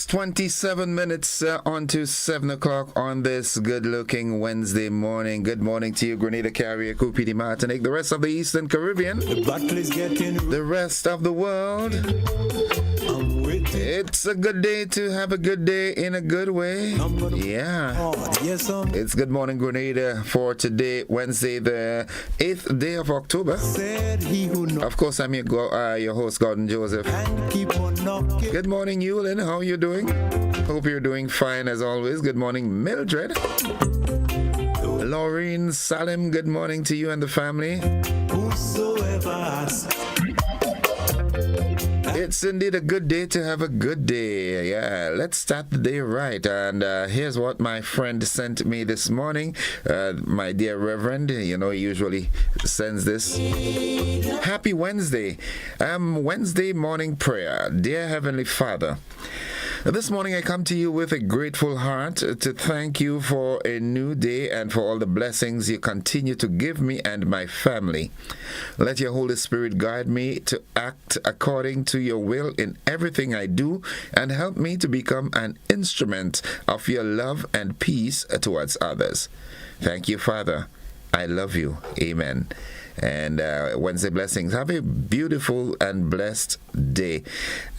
27 minutes on to 7 o'clock on this good-looking Wednesday morning. Good morning to you, Grenada, Carrier, Cupidi, Martinique, the rest of the Eastern Caribbean, the rest of the world. It's a good day to have a good day in a good way. Yeah. It's Good Morning Grenada for today, Wednesday, the 8th day of October. Of course, I'm your host, Gordon Joseph. Good morning, Eulin. How are you doing? Hope you're doing fine as always. Good morning, Mildred. Laureen Salim, good morning to you and the family. Whosoever asks. It's indeed a good day to have a good day. Yeah, let's start the day right. And here's what my friend sent me this morning. My dear Reverend, he usually sends this. Happy Wednesday. Wednesday morning prayer. Dear Heavenly Father, this morning I come to you with a grateful heart to thank you for a new day and for all the blessings you continue to give me and my family. Let your Holy Spirit guide me to act according to your will in everything I do and help me to become an instrument of your love and peace towards others. Thank you, Father. I love you. Amen. And Wednesday blessings. Have a beautiful and blessed day.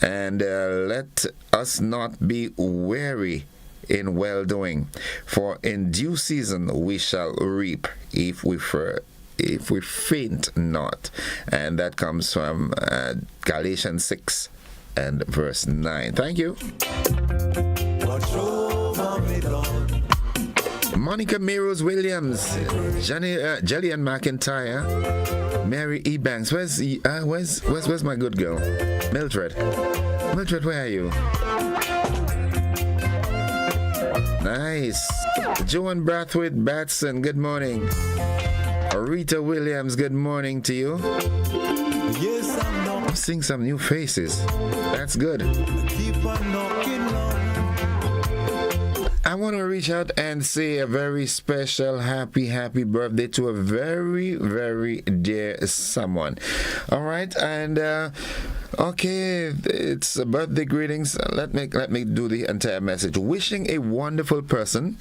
And let us not be weary in well-doing, for in due season we shall reap if we faint not. And that comes from Galatians 6 and verse 9. Thank you. Monica Meros Williams, Jillian McIntyre, Mary E. Banks. Where's my good girl? Mildred. Mildred, where are you? Nice. Joan Brathwaite Batson, good morning. Rita Williams, good morning to you. I'm seeing some new faces. That's good. Keep on knocking on. I want to reach out and say a very special happy birthday to a very, very dear someone. All right, and okay, it's a birthday greetings. Let me do the entire message. Wishing a wonderful person,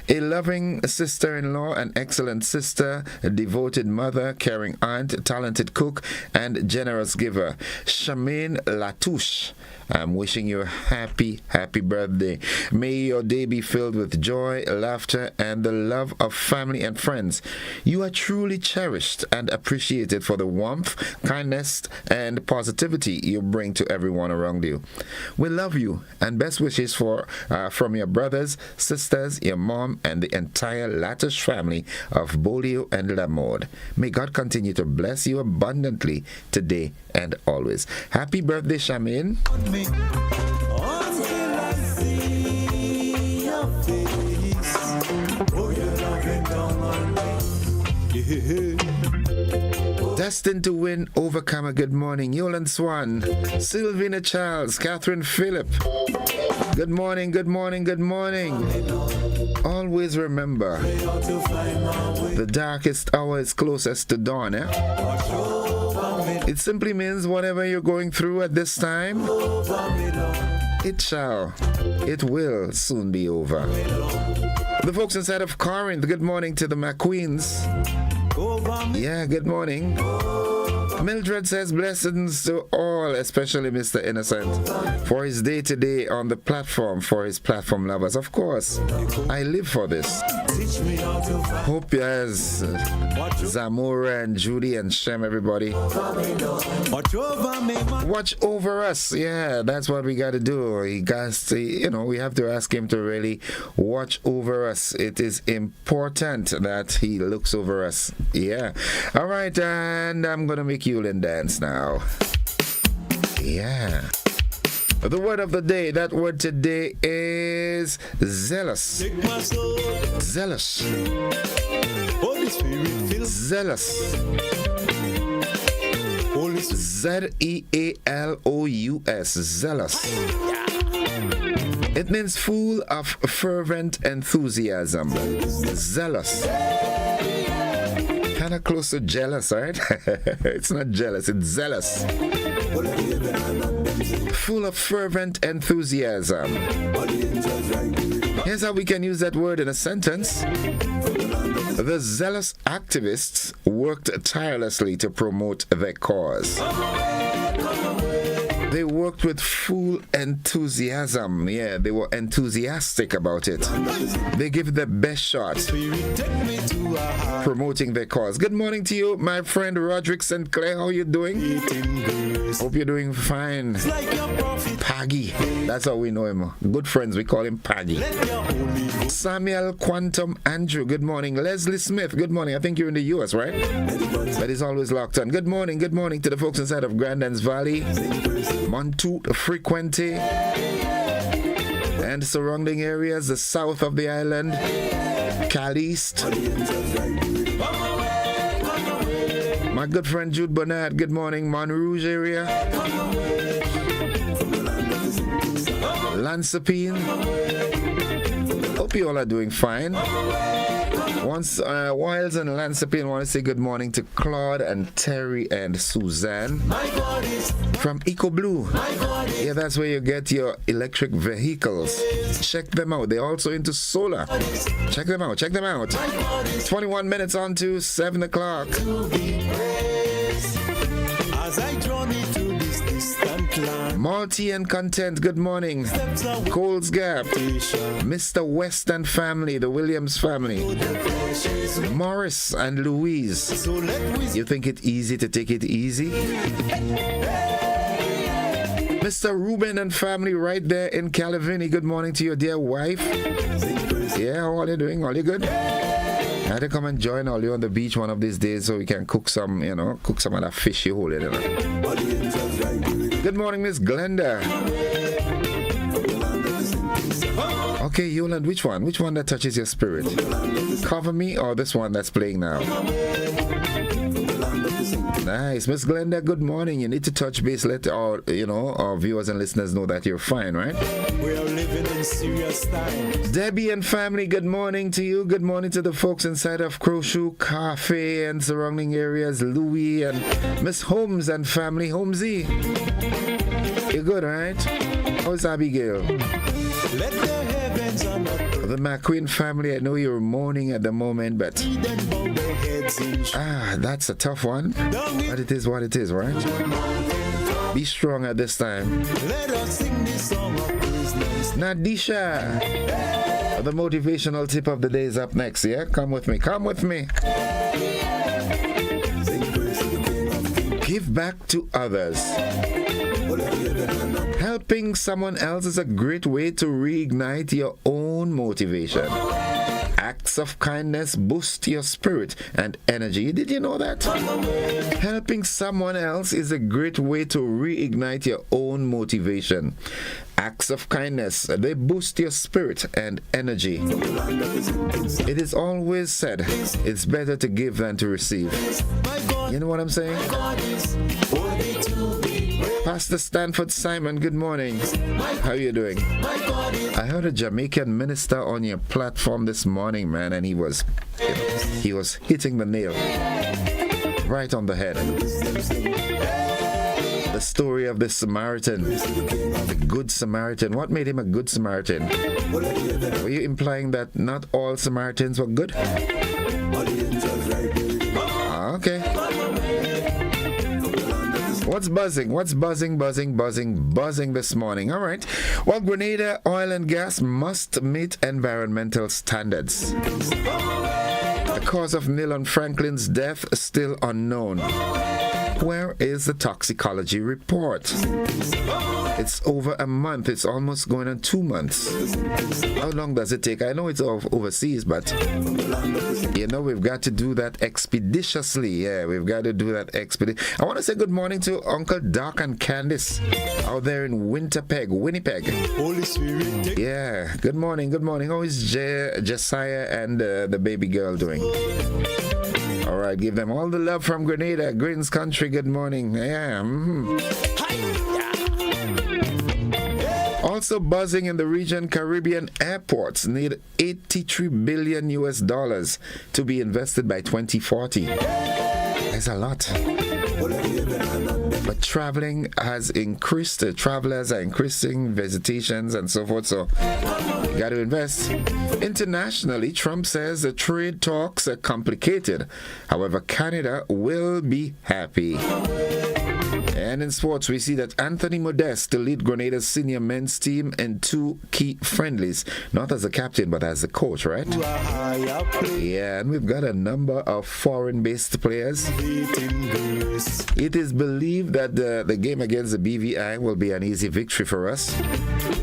a loving sister-in-law, an excellent sister, a devoted mother, caring aunt, talented cook, and generous giver, Charmaine Latouche. I'm wishing you a happy birthday. May your day be filled with joy, laughter, and the love of family and friends. You are truly cherished and appreciated for the warmth, kindness, and positivity you bring to everyone around you. We love you, and best wishes from your brothers, sisters, your mom, and the entire Latouche family of Bolio and Lamode. May God continue to bless you abundantly today and always. Happy birthday, Charmaine. Destined to win, overcomer. Good morning, Yolan Swan, Sylvina Charles, Catherine Phillip. Good morning. Always remember, the darkest hour is closest to dawn. It simply means whatever you're going through at this time, it will soon be over. The folks inside of Corinth, good morning to the McQueens. Yeah, good morning. Mildred says blessings to all, especially Mr. Innocent, for his day today on the platform, for his platform lovers. Of course, I live for this. Hope yes, Zamora and Judy and Shem, everybody. Watch over us. Yeah, that's what we got to do. We have to ask him to really watch over us. It is important that he looks over us. Yeah. All right, and I'm going to make Yulin dance now. Yeah. The word of the day, that word today is zealous. Zealous. Zealous. Z-E-A-L-O-U-S. Zealous. It means full of fervent enthusiasm. Zealous. Kind of close to jealous, right? It's not jealous, it's zealous. full of fervent enthusiasm. Here's how we can use that word in a sentence. The zealous activists worked tirelessly to promote their cause. They worked with full enthusiasm. Yeah, they were enthusiastic about it. They gave it their best shot promoting their cause. Good morning to you, my friend Roderick St. Clair. How you doing? Hope you're doing fine. Paggy. That's how we know him. Good friends, we call him Paggy. Samuel Quantum Andrew, good morning. Leslie Smith, good morning. I think you're in the US, right? But he's always locked on. Good morning to the folks inside of Grandans Valley, Montoup, Frequenté, and surrounding areas, the south of the island, Caliste. My good friend Jude Bernard, good morning. Montrouge area, Lansapine. Hope you all are doing fine. Wiles and Lansapine want to say good morning to Claude and Terry and Suzanne from Eco Blue. Yeah, that's where you get your electric vehicles. Check them out. They're also into solar. Check them out. 21 minutes on to 7 o'clock. As I journey to this distant land. Malty and Content, good morning. Coles Gap, Mr. West and family, the Williams family. Morris and Louise. You think it easy to take it easy? Mr. Ruben and family right there in Calavini. Good morning to your dear wife. Yeah, how are you doing? All you good? I had to come and join all you on the beach one of these days so we can cook some of that fish you hold it. Good morning, Miss Glenda. Okay, Yoland, which one? Which one that touches your spirit? Cover Me or this one that's playing now? Nice. Miss Glenda, good morning. You need to touch base. Let our viewers and listeners know that you're fine, right? We are living in serious times. Debbie and family, good morning to you. Good morning to the folks inside of Crowshoe Cafe and surrounding areas. Louis and Miss Holmes and family. Holmesy, you're good, right? How's Abigail? Let the heavens the McQueen family, I know you're mourning at the moment, but that's a tough one. But it is what it is, right? Be strong at this time. Let us sing this song of business. Nadisha, the motivational tip of the day is up next. Yeah, come with me. Give back to others. Helping someone else is a great way to reignite your own motivation. Acts of kindness boost your spirit and energy. Did you know that? Helping someone else is a great way to reignite your own motivation. Acts of kindness, they boost your spirit and energy. It is always said, it's better to give than to receive. You know what I'm saying? Pastor Stanford Simon, good morning. How are you doing? I heard a Jamaican minister on your platform this morning, man, and he was hitting the nail right on the head. The story of the Samaritan, the Good Samaritan. What made him a Good Samaritan? Were you implying that not all Samaritans were good? Okay. What's buzzing this morning? All right. Well, Grenada Oil and Gas must meet environmental standards. The cause of Nilon Franklin's death is still unknown. Where is the toxicology report? It's over a month. It's almost going on 2 months. How long does it take? I know it's overseas, but we've got to do that expeditiously. Yeah, we've got to do that expeditiously. I want to say good morning to Uncle Doc and Candice out there in Winnipeg. Holy Spirit. Yeah, good morning. How is Josiah and the baby girl doing? All right, give them all the love from Grenada, Greens Country. Good morning. Yeah. Also buzzing in the region, Caribbean airports need $83 billion to be invested by 2040. That's a lot. But traveling has increased. Travelers are increasing, visitations and so forth. So you got to invest. Internationally, Trump says the trade talks are complicated. However, Canada will be happy. And in sports, we see that Anthony Modeste to lead Grenada's senior men's team in 2 key friendlies. Not as a captain, but as a coach, right? Yeah, and we've got a number of foreign-based players. It is believed that the game against the BVI will be an easy victory for us.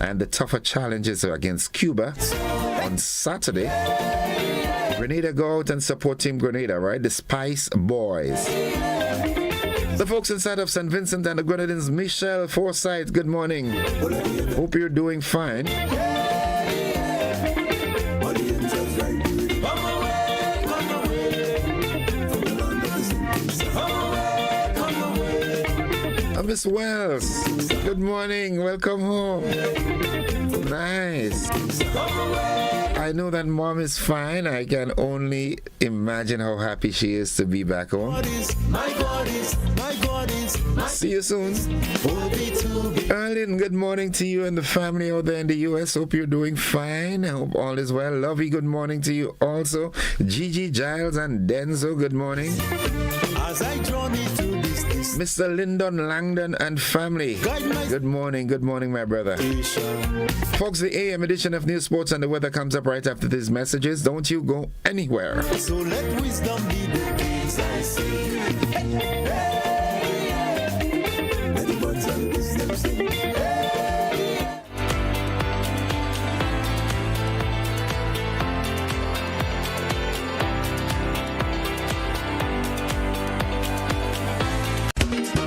And the tougher challenges are against Cuba on Saturday. Grenada go out and support Team Grenada, right? The Spice Boys. The folks inside of St. Vincent and the Grenadines, Michelle Forsyth, good morning. Hope you're doing fine. Miss Wells, good morning. Welcome home. Nice. I know that mom is fine. I can only imagine how happy she is to be back home. See you soon. Erlyn, good morning to you and the family out there in the U.S. Hope you're doing fine. I hope all is well. Lovey, good morning to you also. Gigi, Giles, and Denzo, good morning. As I journey to Mr. Lyndon Langdon and family, good morning, my brother. Folks, the AM edition of News, Sports and the Weather comes up right after these messages. Don't you go anywhere. So let wisdom be the things I say.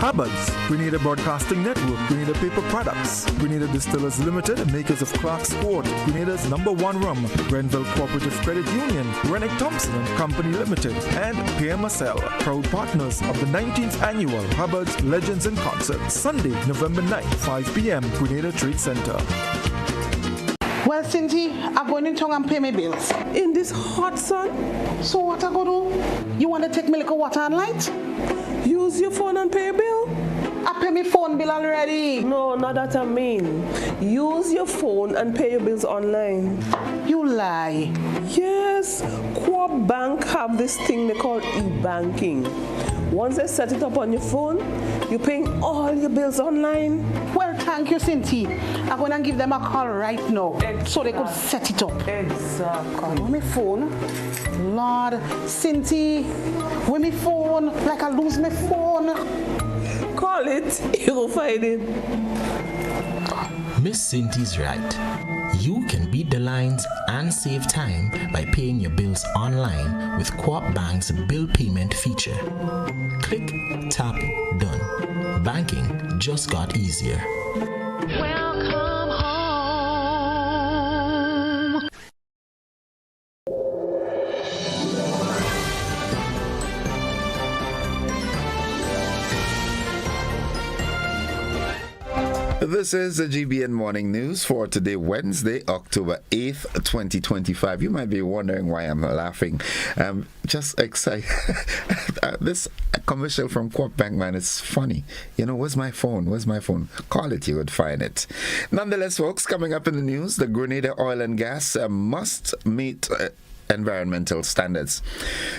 Hubbard's, Grenada Broadcasting Network, Grenada Paper Products, Grenada Distillers Limited, makers of Clark's Court, Grenada's #1 rum, Grenville Cooperative Credit Union, Rennick Thompson and Company Limited, and Pierre Marcel, proud partners of the 19th annual Hubbard's Legends in Concert, Sunday, November 9th, 5 p.m., Grenada Trade Center. Well, Cindy, I'm going in town and pay my bills. In this hot sun? So what I go do? You want to take me like a water and light? Use your phone and pay a bill? I pay my phone bill already. No, not that I mean. Use your phone and pay your bills online. You lie. Yes, Co-op Bank have this thing they call e-banking. Once they set it up on your phone, you're paying all your bills online. Well, thank you, Cindy. I'm going to give them a call right now so they could set it up. Exactly. On my phone. Lord, Cindy, with my phone, like I lose my phone. Call it, you'll find it. Miss Cindy's right. You can beat the lines and save time by paying your bills online with Co-op Bank's bill payment feature. Click, tap, done. Banking just got easier. Welcome home. This is the GBN Morning News for today, Wednesday, October 8th, 2025. You might be wondering why I'm laughing. Just excited. This commercial from Co-op Bank, man, it's funny. You know, where's my phone? Where's my phone? Call it, you would find it. Nonetheless, folks, coming up in the news, the Grenada Oil and Gas must meet environmental standards.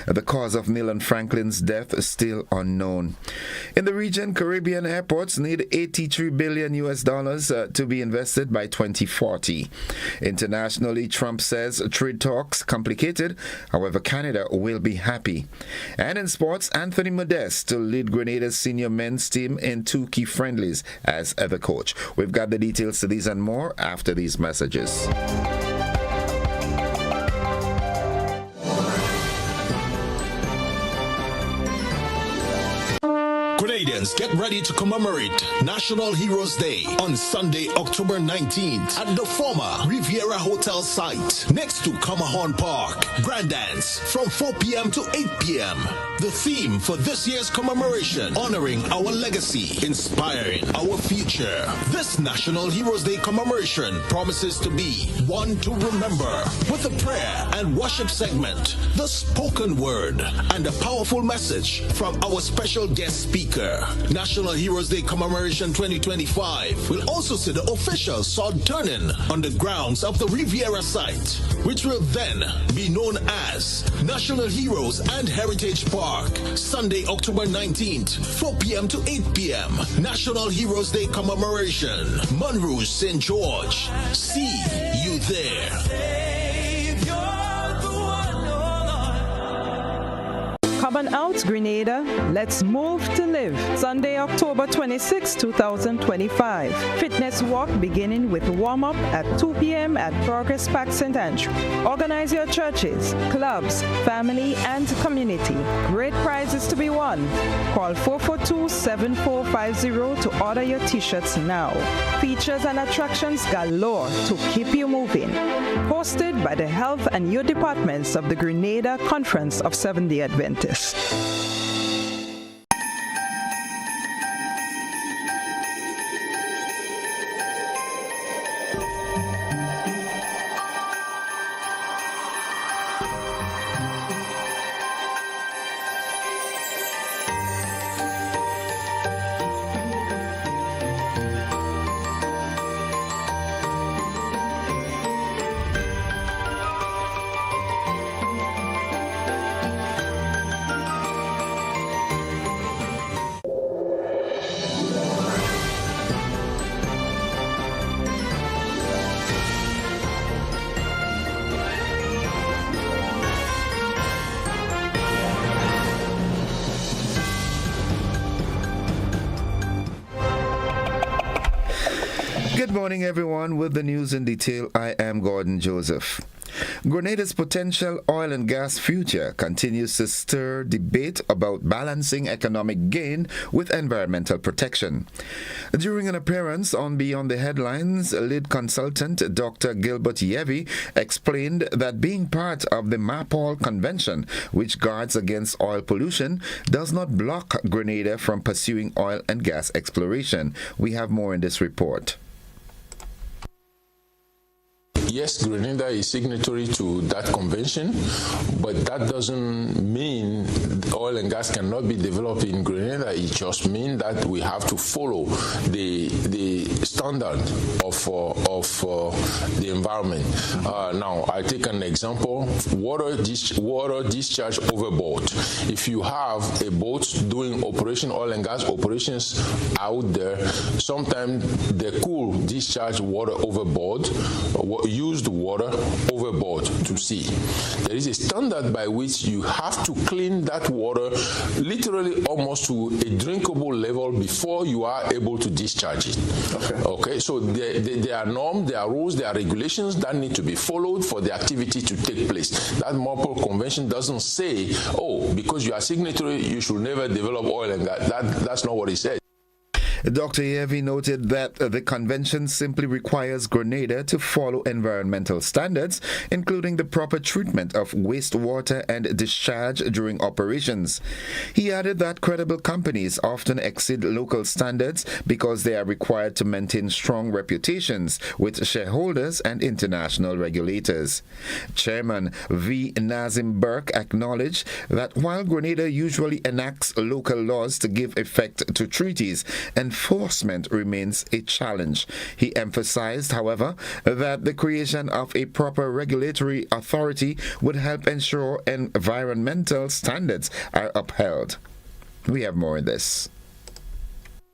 The cause of Neil and Franklin's death is still unknown. In the region, Caribbean airports need $83 billion to be invested by 2040. Internationally, Trump says trade talks complicated. However, Canada will be happy. And in sports, Anthony Modeste to lead Grenada's senior men's team in 2 key friendlies as the coach. We've got the details to these and more after these messages. Grenadians, get ready to commemorate National Heroes Day on Sunday, October 19th at the former Riviera Hotel site next to Camahorn Park. Grand dance from 4 p.m. to 8 p.m. The theme for this year's commemoration, honoring our legacy, inspiring our future. This National Heroes Day commemoration promises to be one to remember with a prayer and worship segment, the spoken word, and a powerful message from our special guest speaker. National Heroes Day Commemoration 2025 will also see the official sword turning on the grounds of the Riviera site, which will then be known as National Heroes and Heritage Park. Sunday, October 19th, 4 p.m. to 8 p.m. National Heroes Day Commemoration, Monrouge, St. George. See you there. Come on out, Grenada. Let's move to live. Sunday, October 26, 2025. Fitness walk beginning with warm-up at 2 p.m. at Progress Park St. Andrew. Organize your churches, clubs, family, and community. Great prizes to be won. Call 442-7450 to order your t-shirts now. Features and attractions galore to keep you moving. Hosted by the Health and Youth Departments of the Grenada Conference of Seventh-day Adventists. Good morning, everyone. With the news in detail, I am Gordon Joseph. Grenada's potential oil and gas future continues to stir debate about balancing economic gain with environmental protection. During an appearance on Beyond the Headlines, lead consultant Dr. Gilbert Yevy explained that being part of the MAPOL Convention, which guards against oil pollution, does not block Grenada from pursuing oil and gas exploration. We have more in this report. Yes, Grenada is signatory to that convention, but that doesn't mean oil and gas cannot be developed in Grenada. It just means that we have to follow the standard of the environment. Now, I take an example: water discharge overboard. If you have a boat doing oil and gas operations out there, sometimes they could discharge water overboard. Used water overboard to sea. There is a standard by which you have to clean that water literally almost to a drinkable level before you are able to discharge it. Okay. So there are norms, there are rules, there are regulations that need to be followed for the activity to take place. That MAPOL Convention doesn't say, oh, because you are signatory, you should never develop oil and gas. That's not what it says. Dr. Yevy noted that the convention simply requires Grenada to follow environmental standards, including the proper treatment of wastewater and discharge during operations. He added that credible companies often exceed local standards because they are required to maintain strong reputations with shareholders and international regulators. Chairman V. Nazim Burke acknowledged that while Grenada usually enacts local laws to give effect to treaties, enforcement remains a challenge. He emphasized, however, that the creation of a proper regulatory authority would help ensure environmental standards are upheld. We have more in this.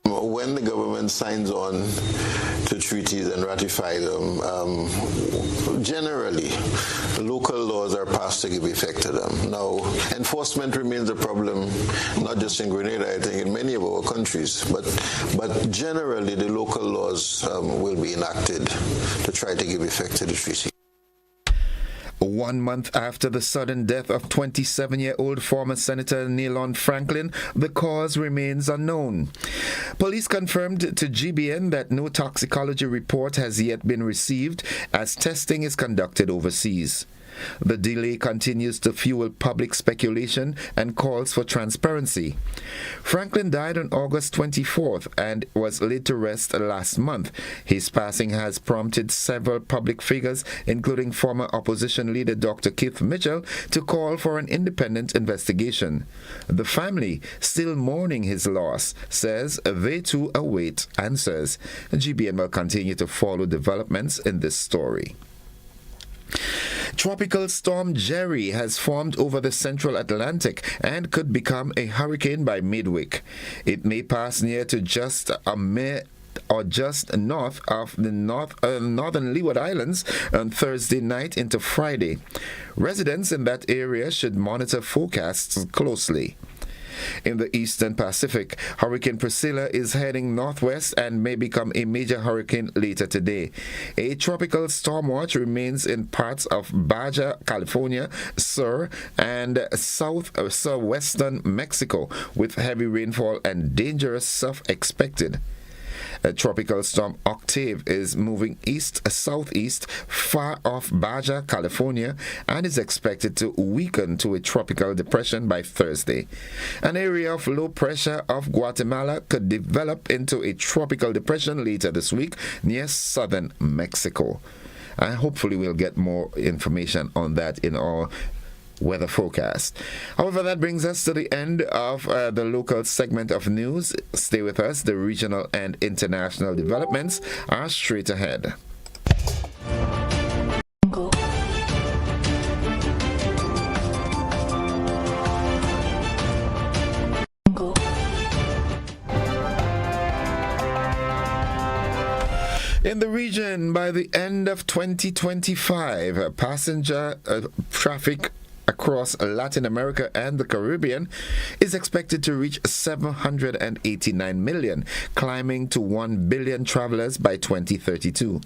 When the government signs on to treaties and ratify them, generally, local laws are passed to give effect to them. Now, enforcement remains a problem, not just in Grenada, I think in many of our countries, but generally the local laws will be enacted to try to give effect to the treaty. 1 month after the sudden death of 27-year-old former Senator Neilon Franklin, the cause remains unknown. Police confirmed to GBN that no toxicology report has yet been received as testing is conducted overseas. The delay continues to fuel public speculation and calls for transparency. Franklin died on August 24th and was laid to rest last month. His passing has prompted several public figures, including former opposition leader Dr. Keith Mitchell, to call for an independent investigation. The family, still mourning his loss, says they too await answers. GBN will continue to follow developments in this story. Tropical storm Jerry has formed over the central Atlantic and could become a hurricane by midweek. It may pass near to just north of the northern Leeward Islands on Thursday night into Friday. Residents in that area should monitor forecasts closely. In the eastern Pacific, Hurricane Priscilla is heading northwest and may become a major hurricane later today. A tropical storm watch remains in parts of Baja California, Sur, and southwestern Mexico, with heavy rainfall and dangerous surf expected. A tropical storm Octave is moving east-southeast far off Baja, California, and is expected to weaken to a tropical depression by Thursday. An area of low pressure off Guatemala could develop into a tropical depression later this week near southern Mexico. And hopefully we'll get more information on that in our weather forecast. However, that brings us to the end of the local segment of news. Stay with us. The regional and international developments are straight ahead. In the region, by the end of 2025, passenger traffic across Latin America and the Caribbean is expected to reach 789 million, climbing to 1 billion travelers by 2032.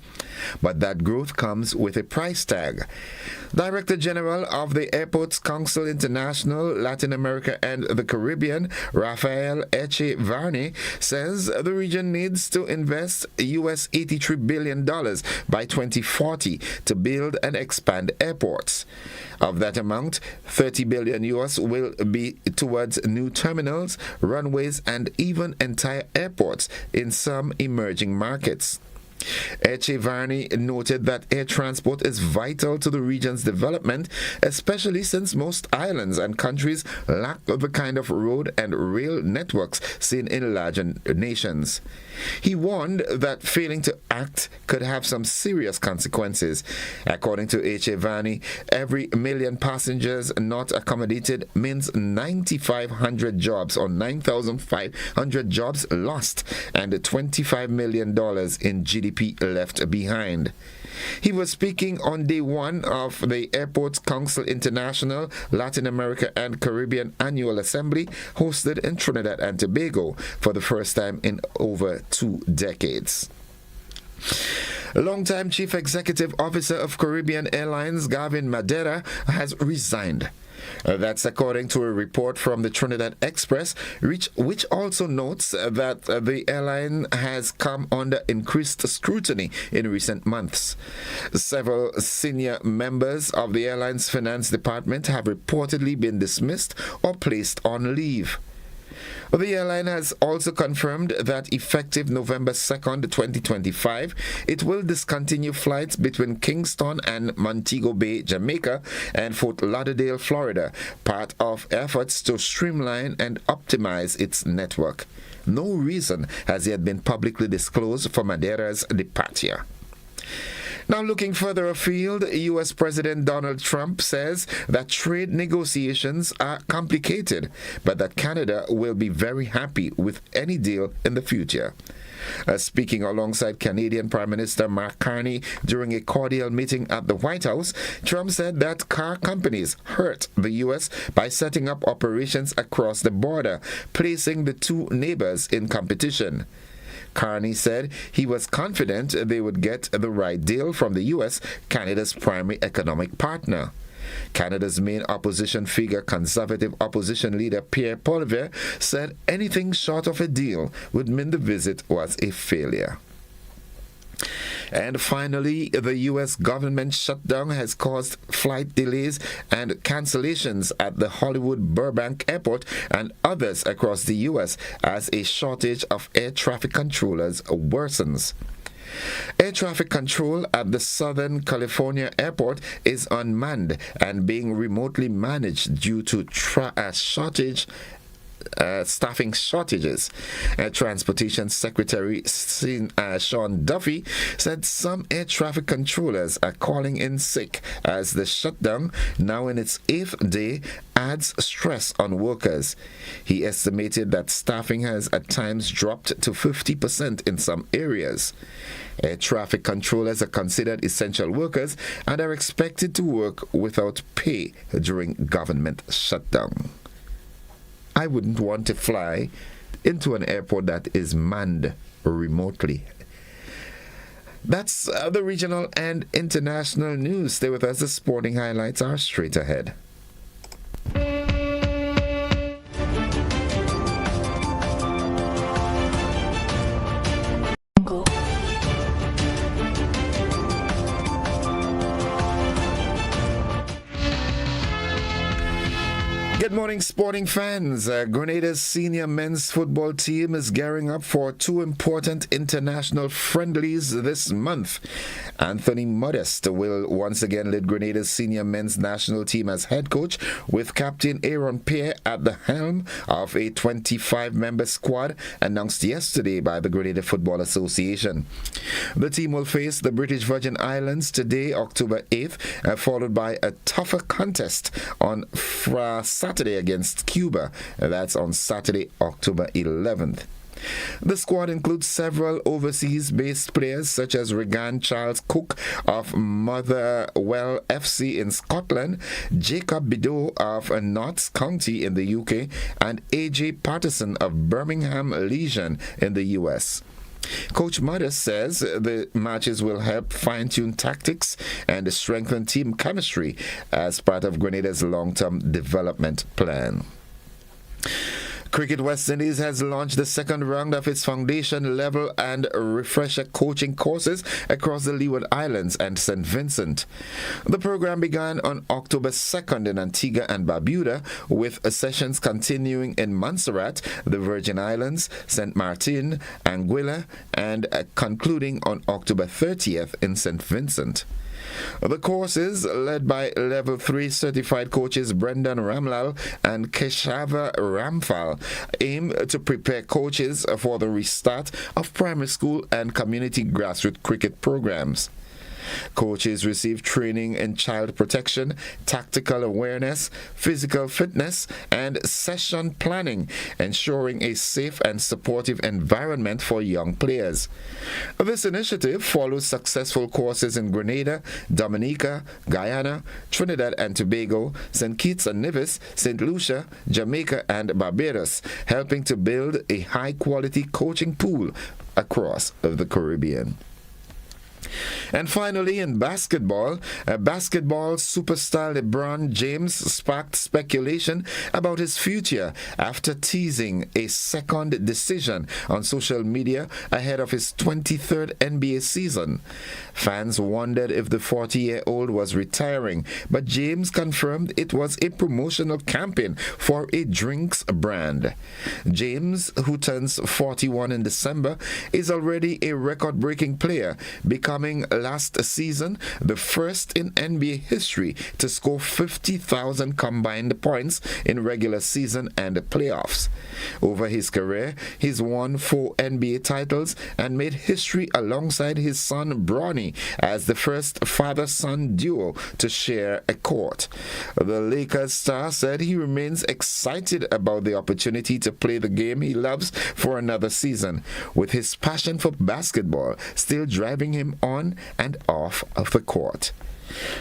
But that growth comes with a price tag. Director General of the Airports Council International, Latin America and the Caribbean, Rafael Echevarne, says the region needs to invest US $83 billion by 2040 to build and expand airports. Of that amount, 30 billion US will be towards new terminals, runways, and even entire airports in some emerging markets. Echevarne noted that air transport is vital to the region's development, especially since most islands and countries lack the kind of road and rail networks seen in larger nations. He warned that failing to act could have some serious consequences. According to Echevarne, every million passengers not accommodated means 9,500 jobs or 9,500 jobs lost and $25 million in GDP left behind. He was speaking on day one of the Airports Council International Latin America and Caribbean Annual Assembly hosted in Trinidad and Tobago for the first time in over 2 decades. Longtime Chief Executive Officer of Caribbean Airlines, Gavin Madeira, has resigned. That's according to a report from the Trinidad Express, which also notes that the airline has come under increased scrutiny in recent months. Several senior members of the airline's finance department have reportedly been dismissed or placed on leave. The airline has also confirmed that effective November 2nd, 2025, it will discontinue flights between Kingston and Montego Bay, Jamaica, and Fort Lauderdale, Florida, part of efforts to streamline and optimize its network. No reason has yet been publicly disclosed for Madeira's departure. Now, looking further afield, U.S. President Donald Trump says that trade negotiations are complicated, but that Canada will be very happy with any deal in the future. Speaking alongside Canadian Prime Minister Mark Carney during a cordial meeting at the White House, Trump said that car companies hurt the U.S. by setting up operations across the border, placing the two neighbors in competition. Carney said he was confident they would get the right deal from the U.S., Canada's primary economic partner. Canada's main opposition figure, Conservative opposition leader Pierre Poilievre, said anything short of a deal would mean the visit was a failure. And finally, the U.S. government shutdown has caused flight delays and cancellations at the Hollywood Burbank Airport and others across the U.S. as a shortage of air traffic controllers worsens. Air traffic control at the Southern California airport is unmanned and being remotely managed due to staffing shortages. Transportation Secretary Sean Duffy said some air traffic controllers are calling in sick as the shutdown, now in its 8th day, adds stress on workers. He estimated that staffing has at times dropped to 50% in some areas. Air traffic controllers are considered essential workers and are expected to work without pay during government shutdown. I wouldn't want to fly into an airport that is manned remotely. That's the regional and international news. Stay with us. The sporting highlights are straight ahead. Good morning, sporting fans. Grenada's senior men's football team is gearing up for two important international friendlies this month. Anthony Modest will once again lead Grenada's senior men's national team as head coach, with Captain Aaron Pierre at the helm of a 25-member squad announced yesterday by the Grenada Football Association. The team will face the British Virgin Islands today, October 8th, followed by a tougher contest on Saturday against Cuba. That's on Saturday, October 11th. The squad includes several overseas-based players such as Regan Charles Cook of Motherwell FC in Scotland, Jacob Bideau of Notts County in the UK, and AJ Patterson of Birmingham Legion in the US. Coach Modest says the matches will help fine-tune tactics and strengthen team chemistry as part of Grenada's long-term development plan. Cricket West Indies has launched the second round of its foundation level and refresher coaching courses across the Leeward Islands and St. Vincent. The program began on October 2nd in Antigua and Barbuda, with sessions continuing in Montserrat, the Virgin Islands, St. Martin, Anguilla, and concluding on October 30th in St. Vincent. The courses, led by Level 3 certified coaches Brendan Ramlal and Keshava Ramphal, aim to prepare coaches for the restart of primary school and community grassroots cricket programs. Coaches receive training in child protection, tactical awareness, physical fitness, and session planning, ensuring a safe and supportive environment for young players. This initiative follows successful courses in Grenada, Dominica, Guyana, Trinidad and Tobago, St. Kitts and Nevis, St. Lucia, Jamaica, and Barbados, helping to build a high-quality coaching pool across the Caribbean. And finally, in basketball superstar LeBron James sparked speculation about his future after teasing a second decision on social media ahead of his 23rd NBA season. Fans wondered if the 40-year-old was retiring, but James confirmed it was a promotional campaign for a drinks brand. James, who turns 41 in December, is already a record-breaking player, becoming last season the first in NBA history to score 50,000 combined points in regular season and playoffs. Over his career, he's won 4 NBA titles and made history alongside his son Bronny as the first father-son duo to share a court. The Lakers star said he remains excited about the opportunity to play the game he loves for another season, with his passion for basketball still driving him on and off of the court.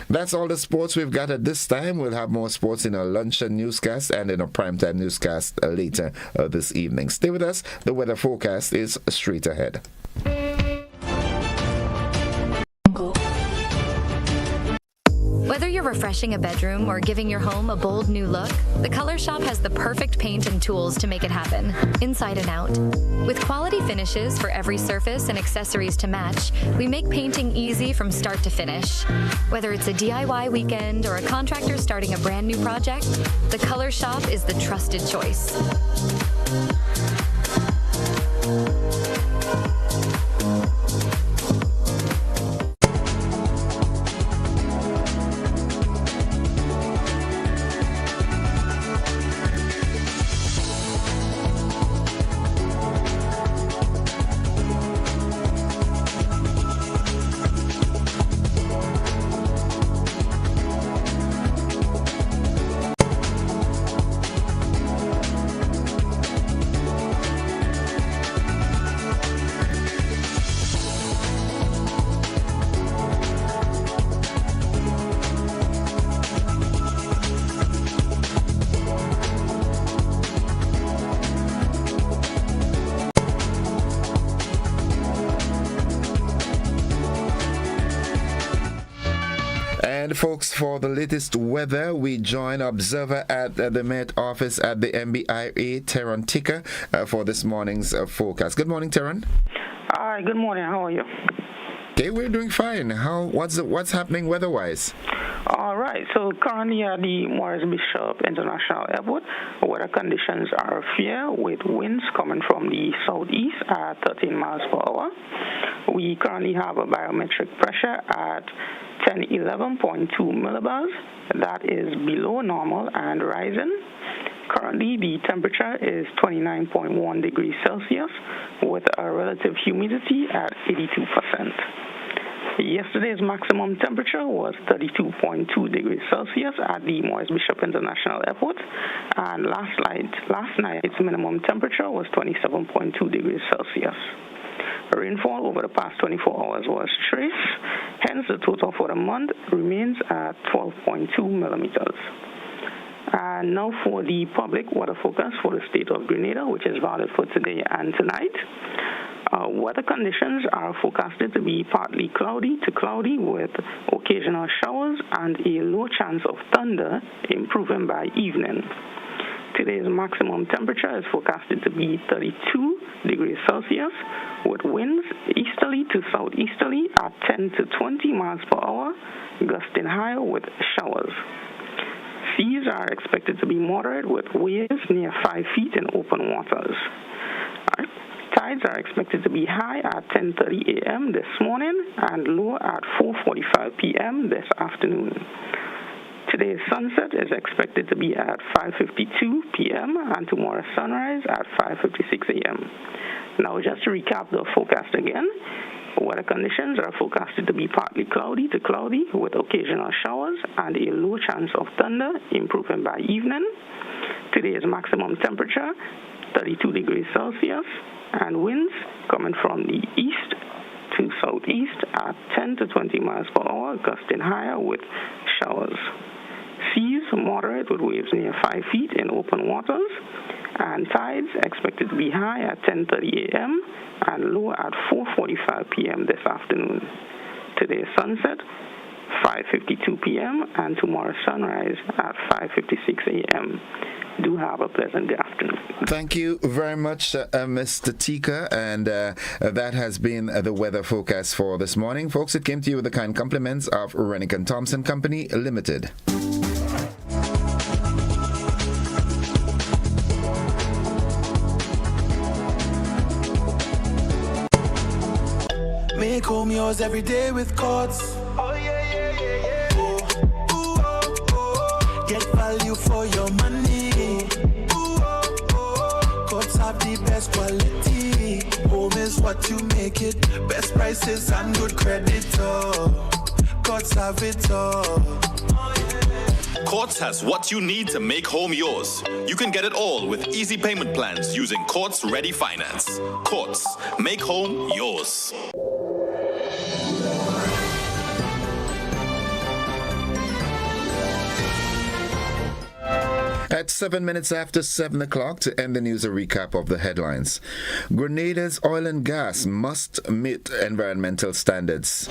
That's all the sports we've got at this time. We'll have more sports in our luncheon newscast and in our primetime newscast later this evening. Stay with us. The weather forecast is straight ahead. Whether you're refreshing a bedroom or giving your home a bold new look, the Color Shop has the perfect paint and tools to make it happen, inside and out. With quality finishes for every surface and accessories to match, we make painting easy from start to finish. Whether it's a DIY weekend or a contractor starting a brand new project, the Color Shop is the trusted choice. And folks, for the latest weather, we join observer at the Met Office at the MBIA, Teron Tika, for this morning's forecast. Good morning, Teron. Hi, good morning. How are you? Okay, we're doing fine. What's happening weather-wise? All right. So currently at the Maurice Bishop International Airport, weather conditions are fair with winds coming from the southeast at 13 miles per hour. We currently have a barometric pressure at 1011.2 millibars. That is below normal and rising. Currently, the temperature is 29.1 degrees Celsius with a relative humidity at 82%. Yesterday's maximum temperature was 32.2 degrees Celsius at the Maurice Bishop International Airport, and last night's minimum temperature was 27.2 degrees Celsius. Rainfall over the past 24 hours was trace, hence the total for the month remains at 12.2 millimeters. And now for the public weather forecast for the state of Grenada, which is valid for today and tonight. Weather conditions are forecasted to be partly cloudy to cloudy with occasional showers and a low chance of thunder, improving by evening. Today's maximum temperature is forecasted to be 32 degrees Celsius with winds easterly to southeasterly at 10 to 20 miles per hour, gusting higher with showers. Seas are expected to be moderate with waves near 5 feet in open waters. Tides are expected to be high at 10:30 a.m. this morning and low at 4:45 p.m. this afternoon. Today's sunset is expected to be at 5:52 p.m. and tomorrow's sunrise at 5:56 a.m. Now, just to recap the forecast again, weather conditions are forecasted to be partly cloudy to cloudy with occasional showers and a low chance of thunder, improving by evening. Today's maximum temperature, 32 degrees Celsius, and winds coming from the east to southeast at 10 to 20 miles per hour, gusting higher with showers. Seas moderate with waves near 5 feet in open waters, and tides expected to be high at 10:30 a.m. and low at 4:45 p.m. this afternoon. Today's sunset, 5:52 p.m. and tomorrow's sunrise at 5:56 a.m. Do have a pleasant afternoon. Thank you very much, Mr. Tika, and that has been the weather forecast for this morning. Folks, it came to you with the kind compliments of Rennick & Thompson Company Limited. Make home yours every day with Courts. Oh yeah, yeah, yeah, yeah. Ooh, oh, oh. Get value for your money. Ooh, oh, oh. Courts have the best quality. Home is what you make it. Best prices and good credit. Oh. Courts have it all. Courts has what you need to make home yours. You can get it all with easy payment plans using Courts Ready Finance. Courts, make home yours. right, 7 minutes after 7 o'clock to end the news, a recap of the headlines. Grenada's oil and gas must meet environmental standards.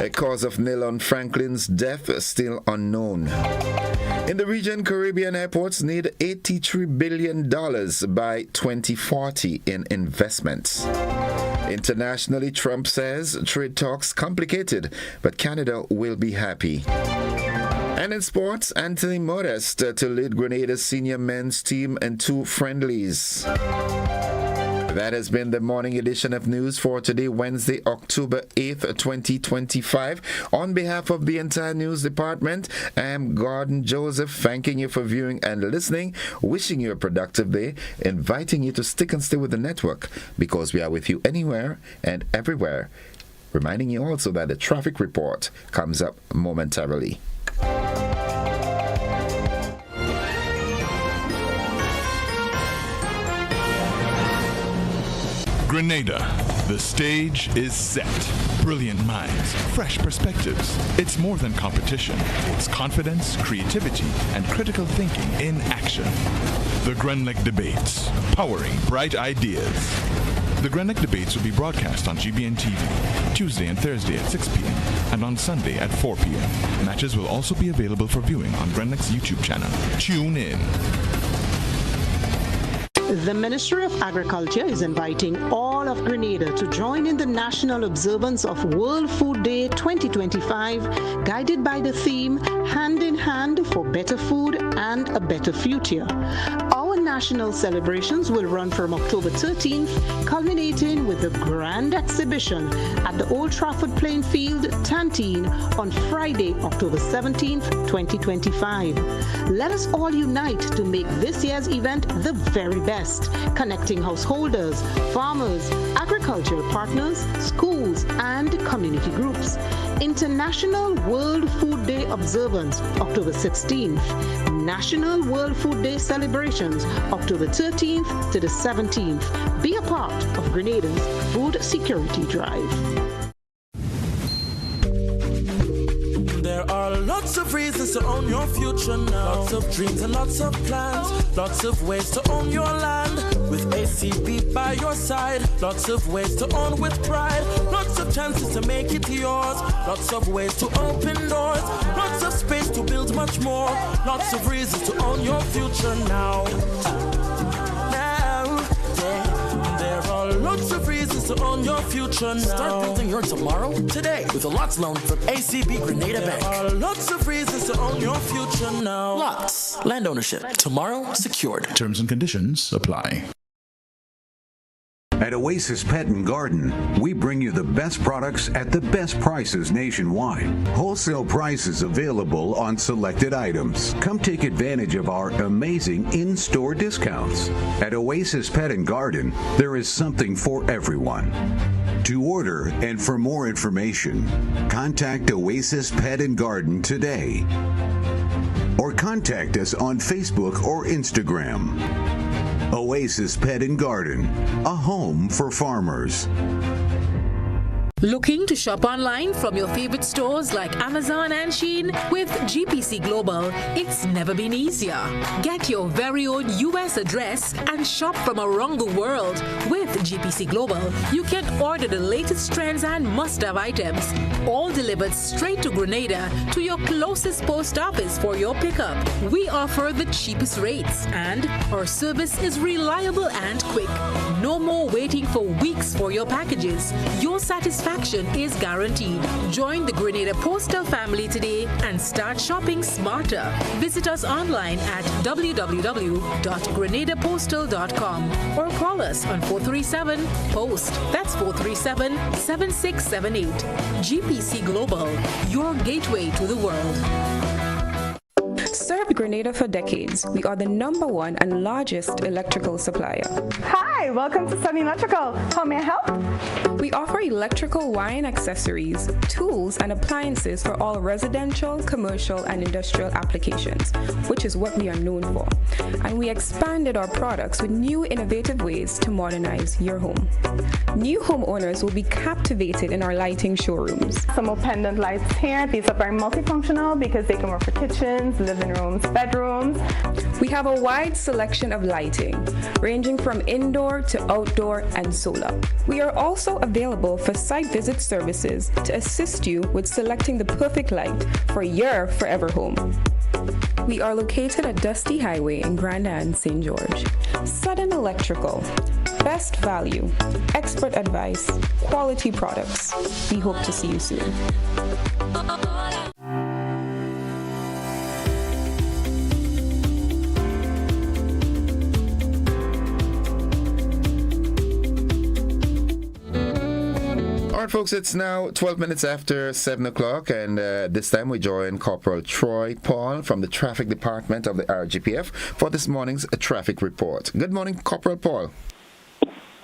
A cause of Nilon Franklin's death still unknown. In the region, Caribbean airports need $83 billion by 2040 in investments. Internationally, Trump says trade talks complicated, but Canada will be happy. And in sports, Anthony Modest to lead Grenada's senior men's team in 2 friendlies. That has been the morning edition of news for today, Wednesday, October 8th, 2025. On behalf of the entire news department, I am Gordon Joseph, thanking you for viewing and listening, wishing you a productive day, inviting you to stick and stay with the network because we are with you anywhere and everywhere. Reminding you also that the traffic report comes up momentarily. Grenada, the stage is set. Brilliant minds, fresh perspectives. It's more than competition. It's confidence, creativity, and critical thinking in action. The Grenlec Debates, powering bright ideas. The Grenlec Debates will be broadcast on GBN TV, Tuesday and Thursday at 6 p.m. and on Sunday at 4 p.m. Matches will also be available for viewing on Grenlec's YouTube channel. Tune in. The Ministry of Agriculture is inviting all of Grenada to join in the national observance of World Food Day 2025, guided by the theme, Hand in Hand for Better Food and a Better Future. Our national celebrations will run from October 13th, culminating with the grand exhibition at the Old Trafford Playing Field, Tantine, on Friday, October 17th, 2025. Let us all unite to make this year's event the very best, connecting householders, farmers, agricultural partners, schools, and community groups. International World Food Day Observance, October 16th. National World Food Day celebrations, October 13th to the 17th. Be a part of Grenada's food security drive. There are lots of reasons to own your future now. Lots of dreams and lots of plans. Lots of ways to own your land. With ACB by your side. Lots of ways to own with pride. Lots of chances to make it yours. Lots of ways to open doors. Lots of space to build much more. Lots of reasons to own your future now. There are lots of reasons to own your future now. Start building your tomorrow today with a Lots loan from ACB Grenada Bank. There are lots of reasons to own your future now. Lots. Land ownership. Tomorrow secured. Terms and conditions apply. At Oasis Pet and Garden, we bring you the best products at the best prices nationwide. Wholesale prices available on selected items. Come take advantage of our amazing in-store discounts. At Oasis Pet and Garden, there is something for everyone. To order and for more information, contact Oasis Pet and Garden today. Or contact us on Facebook or Instagram. Oasis Pet and Garden, a home for farmers. Looking to shop online from your favorite stores like Amazon and Shein? With GPC Global, it's never been easier. Get your very own US address and shop from around the world. With GPC Global, you can order the latest trends and must-have items, all delivered straight to Grenada to your closest post office for your pickup. We offer the cheapest rates, and our service is reliable and quick. No more waiting for weeks for your packages. Your satisfaction is guaranteed. Join the Grenada Postal family today and start shopping smarter. Visit us online at www.grenadapostal.com or call us on 437-POST. That's 437-7678. GPC Global, your gateway to the world. Served Grenada for decades. We are the #1 and largest electrical supplier. Hi, welcome to Sunny Electrical. How may I help? We offer electrical wiring accessories, tools, and appliances for all residential, commercial, and industrial applications, which is what we are known for. And we expanded our products with new innovative ways to modernize your home. New homeowners will be captivated in our lighting showrooms. Some more pendant lights here. These are very multifunctional because they can work for kitchens, living rooms, bedrooms. We have a wide selection of lighting, ranging from indoor to outdoor and solar. We are also available for site visit services to assist you with selecting the perfect light for your forever home. We are located at Dusty Highway in Grenada, St. George. Sudden Electrical. Best value, expert advice, quality products. We hope to see you soon. All right, folks, it's now 12 minutes after 7 o'clock, and this time we join Corporal Troy Paul from the Traffic Department of the RGPF for this morning's traffic report. Good morning, Corporal Paul.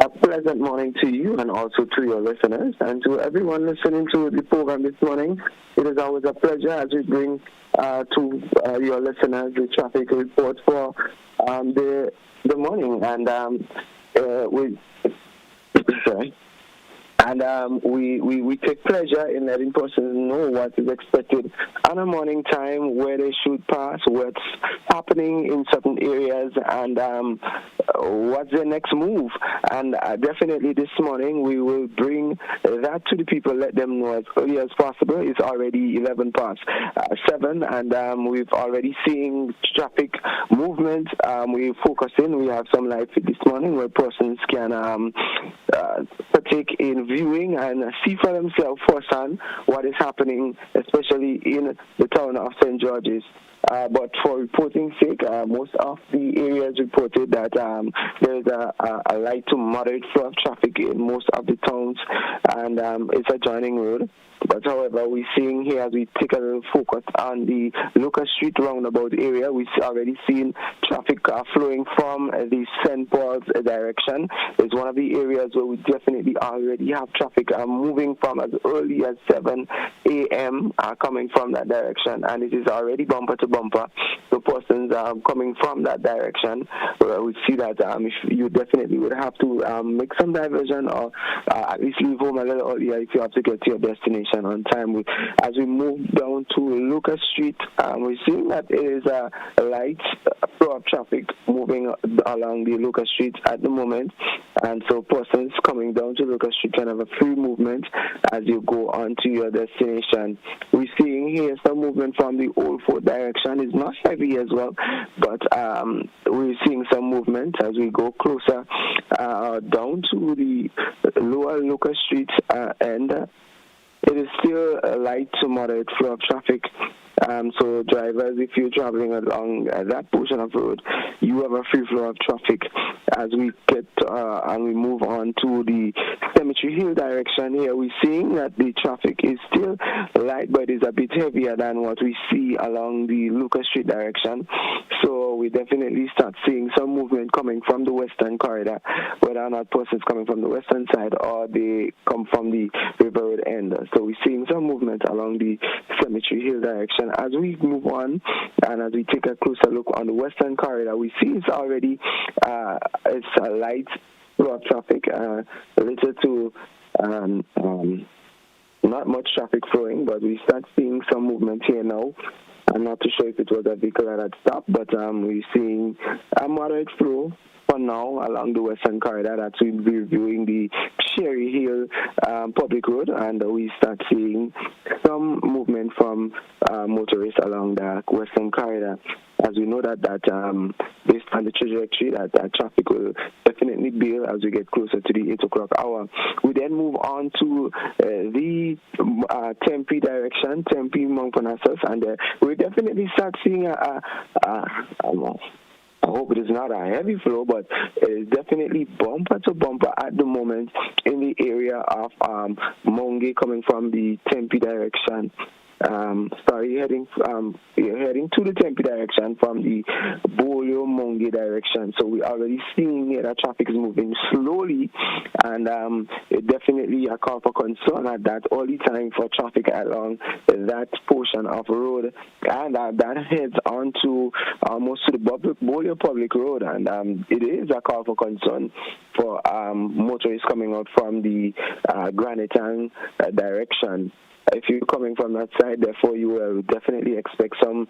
A pleasant morning to you and also to your listeners and to everyone listening to the program this morning. It is always a pleasure as we bring to your listeners the traffic report for the morning. And we take pleasure in letting persons know what is expected on a morning time, where they should pass, what's happening in certain areas, and what's their next move. And definitely this morning we will bring that to the people, let them know as early as possible. It's already 11 past 7, and we've already seen traffic movement. We focus in. We have some live feed this morning where persons can partake in viewing and see for themselves firsthand what is happening, especially in the town of St. George's. But for reporting sake, most of the areas reported that there is a light to moderate flow of traffic in most of the towns, and it's a joining road. But however, we're seeing here, as we take a little focus on the Lucas Street roundabout area, we've already seen traffic flowing from the St. Paul's direction. It's one of the areas where we definitely already have traffic moving from as early as 7 a.m. Coming from that direction, and it is already bumper to bumper. So persons coming from that direction, we see that if you definitely would have to make some diversion or at least leave home a little earlier if you have to get to your destination on time. As we move down to Lucas Street, we're seeing that it is a light flow of traffic moving along the Lucas Street at the moment, and so persons coming down to Lucas Street can have a free movement as you go on to your destination. We're seeing here some movement from the Old Fort direction. It's not heavy as well, but we're seeing some movement as we go closer down to the lower Lucas Street end. It is still a light to moderate flow of traffic. So drivers, if you're traveling along that portion of road, you have a free flow of traffic. As we get and we move on to the Cemetery Hill direction here, we're seeing that the traffic is still light, but it's a bit heavier than what we see along the Lucas Street direction. So we definitely start seeing some movement coming from the western corridor, whether or not persons coming from the western side or they come from the River Road end. So we're seeing some movement along the Cemetery Hill direction. As we move on and as we take a closer look on the western corridor, we see it's already it's a light flow of traffic, little to not much traffic flowing, but we start seeing some movement here now. I'm not too sure if it was a vehicle that had stopped, but we're seeing a moderate flow for now along the western corridor. That we'll be reviewing the Cherry Hill public road, and we start seeing some movement from motorists along the western corridor. As we know that based on the trajectory, that traffic will definitely build as we get closer to the 8 o'clock hour. We then move on to the Tempe direction, Tempe, Mount Parnassus, and we definitely start seeing I hope it is not a heavy flow, but it is definitely bumper to bumper at the moment in the area of Monge coming from the Tempe direction. Heading to the Tempe direction from the Bolio Monge direction. So we're already seeing here that traffic is moving slowly, and it definitely a call for concern at that early time for traffic along that portion of road, and that heads on to almost to the Bolio Public Road, and it is a call for concern for motorists coming out from the Grenada 8th direction. if you're coming from that side, therefore you will definitely expect some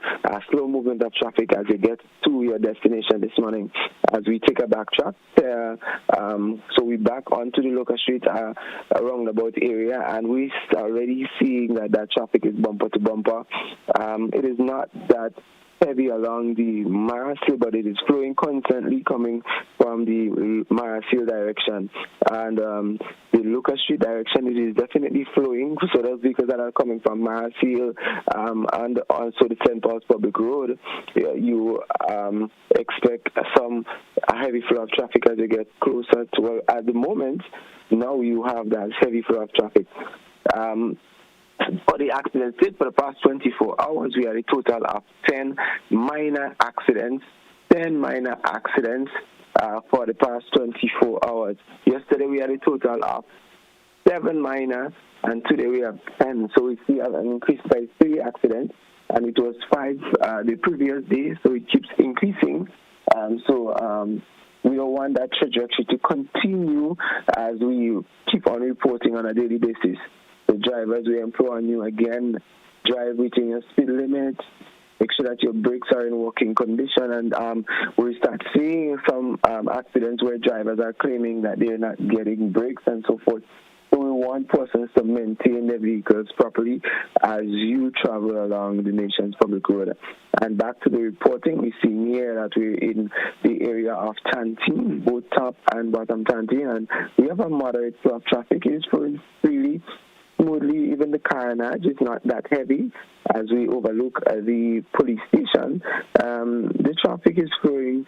slow movement of traffic as you get to your destination this morning. As we take a backtrack, so we back onto the local street roundabout area, and we already seeing that traffic is bumper to bumper. It is not that heavy along the Marasil, but it is flowing constantly coming from the Marasil direction. And the Lucas Street direction, it is definitely flowing. So those vehicles that are coming from Marasil and also the St. Paul's Public Road, you expect some heavy flow of traffic as you get closer to, well, at the moment, now you have that heavy flow of traffic. For the accidents for the past 24 hours, we had a total of 10 minor accidents. 10 minor accidents for the past 24 hours. Yesterday we had a total of 7 minor, and today we have 10. So we see an increase by 3 accidents, and it was 5 the previous day, so it keeps increasing. We don't want that trajectory to continue as we keep on reporting on a daily basis. The drivers, we implore on you again, drive within your speed limit, make sure that your brakes are in working condition, and we start seeing some accidents where drivers are claiming that they're not getting brakes and so forth. So we want persons to maintain their vehicles properly as you travel along the nation's public road. And back to the reporting, we see here that we're in the area of Tantine, both top and bottom Tantine, and we have a moderate flow of traffic. It is flowing freely, smoothly. Even the carnage is not that heavy as we overlook the police station. The traffic is flowing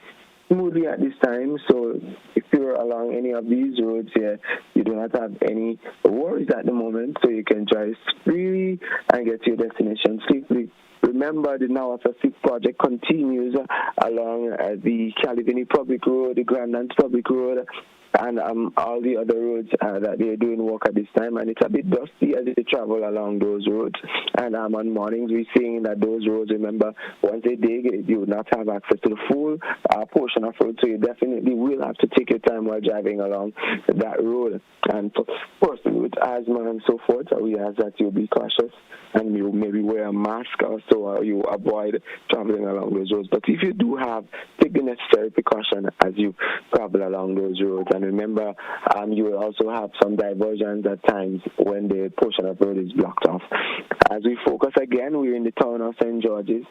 smoothly at this time, so if you're along any of these roads here, you do not have any worries at the moment, so you can drive freely and get to your destination safely. Remember, the Now After 6 project continues along the Calivini Public Road, the Grandlands Public Road, and all the other roads that they're doing work at this time, and it's a bit dusty as they travel along those roads. And on mornings, we're seeing that those roads, remember, once they dig, you will not have access to the full portion of road, so you definitely will have to take your time while driving along that road. And for persons with asthma and so forth, we ask that you be cautious and you maybe wear a mask also, or you avoid traveling along those roads. But if you do have, take the necessary precaution as you travel along those roads. And remember, you will also have some diversions at times when the portion of road is blocked off. As we focus again, we're in the town of St. George's,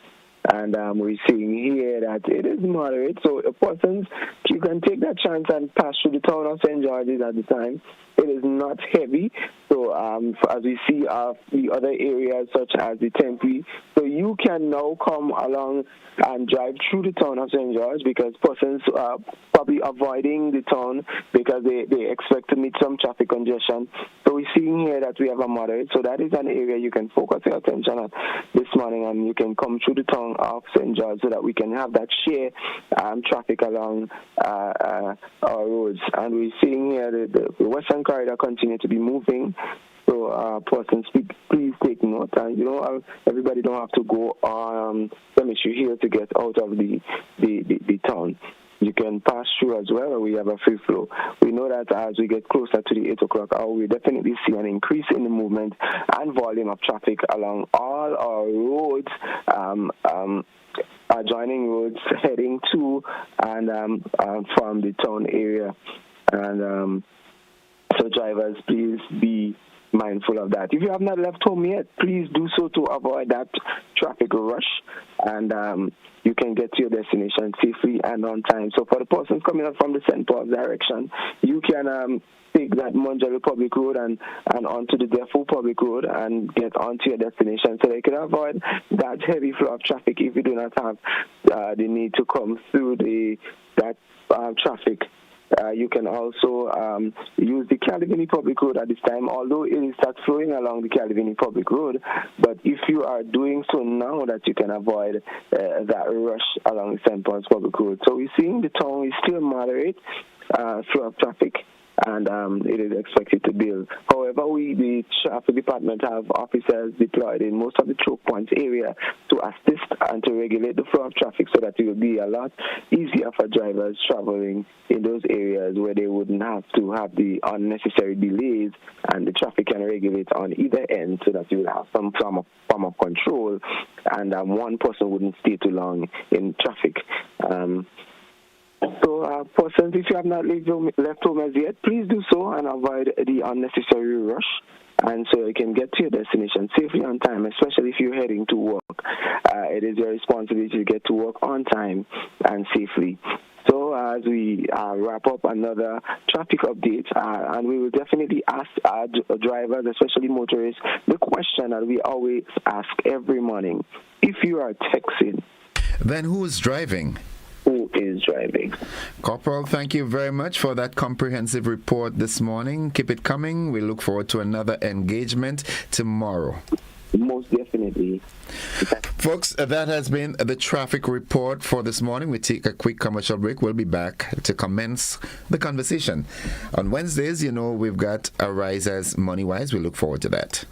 and we're seeing here that it is moderate. So persons, you can take that chance and pass through the town of St. George's at the time. It is not heavy. So as we see the other areas such as the Tempe, so you can now come along and drive through the town of St. George, because persons are probably avoiding the town because they expect to meet some traffic congestion. So we're seeing here that we have a moderate. So that is an area you can focus your attention on this morning, and you can come through the town of St. George so that we can have that share traffic along our roads. And we're seeing here the Western Corridor continue to be moving. So persons, please take note. And everybody don't have to go some issue here to get out of the town. You can pass through as well, or we have a free flow. We know that as we get closer to the 8 o'clock hour, we definitely see an increase in the movement and volume of traffic along all our roads, adjoining roads heading to and from the town area. And so drivers, please be mindful of that. If you have not left home yet, please do so to avoid that traffic rush, and you can get to your destination safely and on time. So for the persons coming up from the St. Paul's direction, you can take that Monjaro Public Road and onto the Defo Public Road and get onto your destination, so that you can avoid that heavy flow of traffic if you do not have the need to come through that traffic. You can also use the Calivini Public Road at this time, although it is start flowing along the Calivini Public Road. But if you are doing so now, that you can avoid that rush along the St. Paul's Public Road. So we're seeing the town is still moderate flow of traffic. and it is expected to build. However, the traffic department have officers deployed in most of the choke points area to assist and to regulate the flow of traffic so that it will be a lot easier for drivers traveling in those areas where they wouldn't have to have the unnecessary delays, and the traffic can regulate on either end so that you will have some form of control, and one person wouldn't stay too long in traffic. So, persons, if you have not left home as yet, please do so and avoid the unnecessary rush, and so you can get to your destination safely on time, especially if you're heading to work. It is your responsibility to get to work on time and safely. So as we wrap up another traffic update, and we will definitely ask our drivers, especially motorists, the question that we always ask every morning: if you are texting, then who is driving? Who is driving? Corporal, thank you very much for that comprehensive report this morning. Keep it coming. We look forward to another engagement tomorrow. Most definitely. Folks, that has been the traffic report for this morning. We take a quick commercial break. We'll be back to commence the conversation. On Wednesdays, we've got Ariza's Money Wise. We look forward to that.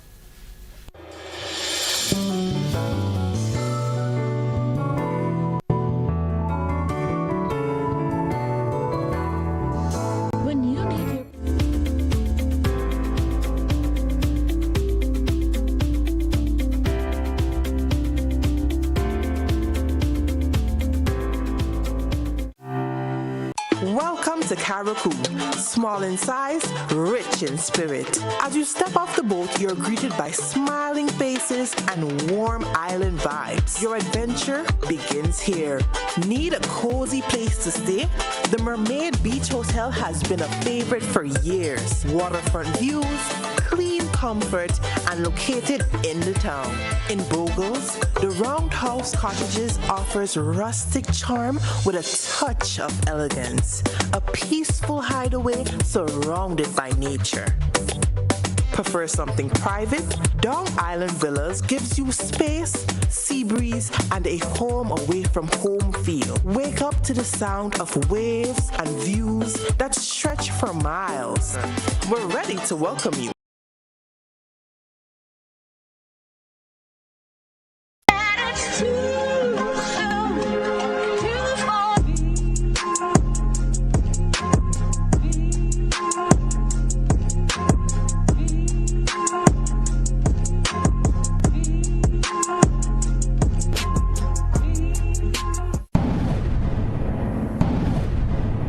Welcome to Karakou, small in size, rich in spirit. As you step off the boat, you're greeted by smiling faces and warm island vibes. Your adventure begins here. Need a cozy place to stay? The Mermaid Beach Hotel has been a favorite for years. Waterfront views, clean comfort, and located in the town. In Bogles, the Roundhouse Cottages offers rustic charm with a touch of elegance. A peaceful hideaway surrounded by nature. Prefer something private? Dong Island Villas gives you space, sea breeze, and a home away from home feel. Wake up to the sound of waves and views that stretch for miles. We're ready to welcome you.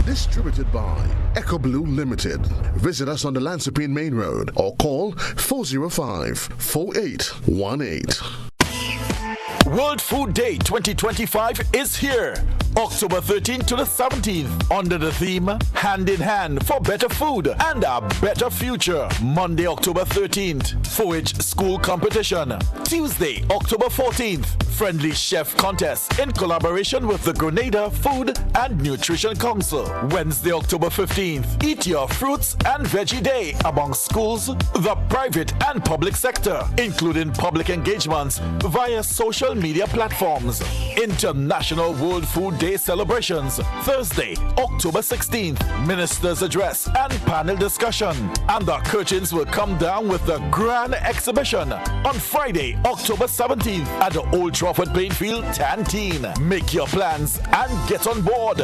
Distributed by Echo Blue Limited. Visit us on the Lansopine Main Road or call 405-4818. World Food Day 2025 is here. October 13th to the 17th under the theme Hand in Hand for Better Food and a Better Future. Monday, October 13th, 4-H School Competition. Tuesday, October 14th, Friendly Chef Contest in collaboration with the Grenada Food and Nutrition Council. Wednesday, October 15th, Eat Your Fruits and Veggie Day among schools, the private and public sector, including public engagements via social media platforms. International World Food Day celebrations. Thursday, October 16th, Minister's Address and panel discussion. And the curtains will come down with the grand exhibition on Friday, October 17th at the Old Trafford Plainfield Canteen. Make your plans and get on board.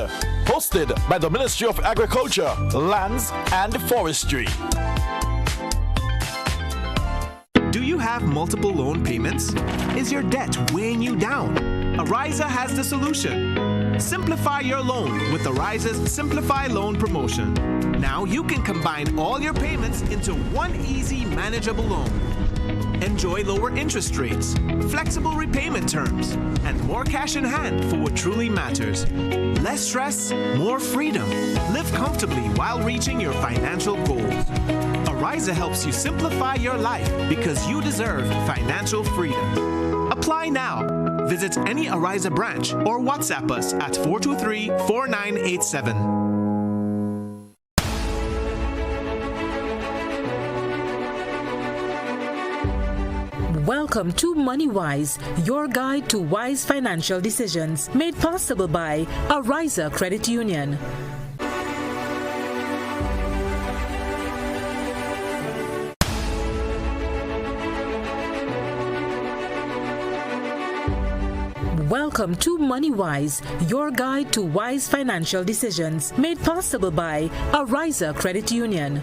Hosted by the Ministry of Agriculture, Lands and Forestry. Do you have multiple loan payments? Is your debt weighing you down? Ariza has the solution. Simplify your loan with Ariza's Simplify Loan promotion. Now you can combine all your payments into one easy, manageable loan. Enjoy lower interest rates, flexible repayment terms, and more cash in hand for what truly matters. Less stress, more freedom. Live comfortably while reaching your financial goals. Ariza helps you simplify your life because you deserve financial freedom. Apply now. Visit any Ariza branch or WhatsApp us at 423-4987. Welcome to MoneyWise, your guide to wise financial decisions, made possible by Ariza Credit Union. Welcome to MoneyWise, your guide to wise financial decisions, made possible by Ariza Credit Union.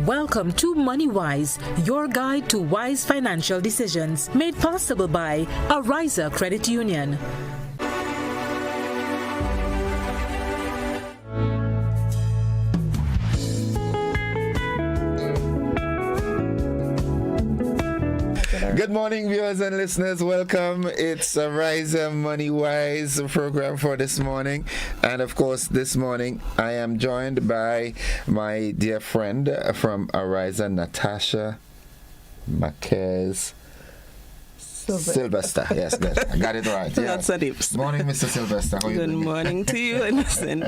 Welcome to MoneyWise, your guide to wise financial decisions, made possible by Ariza Credit Union. Good morning, viewers and listeners. Welcome. It's Ariza MoneyWise program for this morning. And of course, this morning I am joined by my dear friend from Ariza, Natasha Marquez Sylvester. Yes, good. I got it right. Yeah. Lots of dips. Morning, Mr. Sylvester. How are you Good doing? morning to you, Innocent,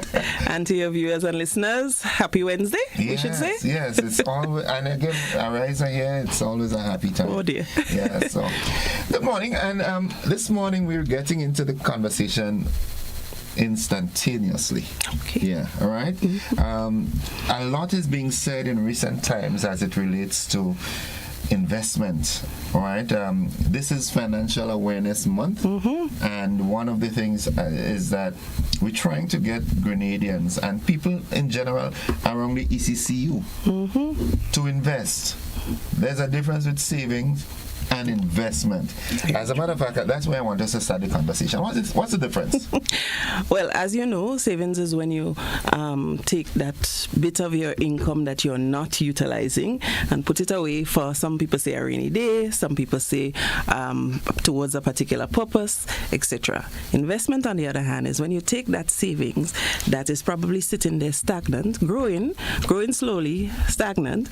and to your viewers and listeners. Happy Wednesday, we should say. Yes, it's always, and again, Ariza here, it's always a happy time. Oh dear. Yeah, so good morning. And this morning we're getting into the conversation instantaneously. Okay. Yeah, all right. A lot is being said in recent times as it relates to investment. All right. This is Financial Awareness Month, and one of the things is that we're trying to get Grenadians and people in general around the ECCU to invest. There's a difference with savings and investment. As a matter of fact, that's where I want us to start the conversation. What's the difference? Well, as you know, savings is when you take that bit of your income that you're not utilizing and put it away for, some people say, a rainy day, some people say towards a particular purpose, etc. Investment, on the other hand, is when you take that savings that is probably sitting there stagnant, growing slowly, stagnant,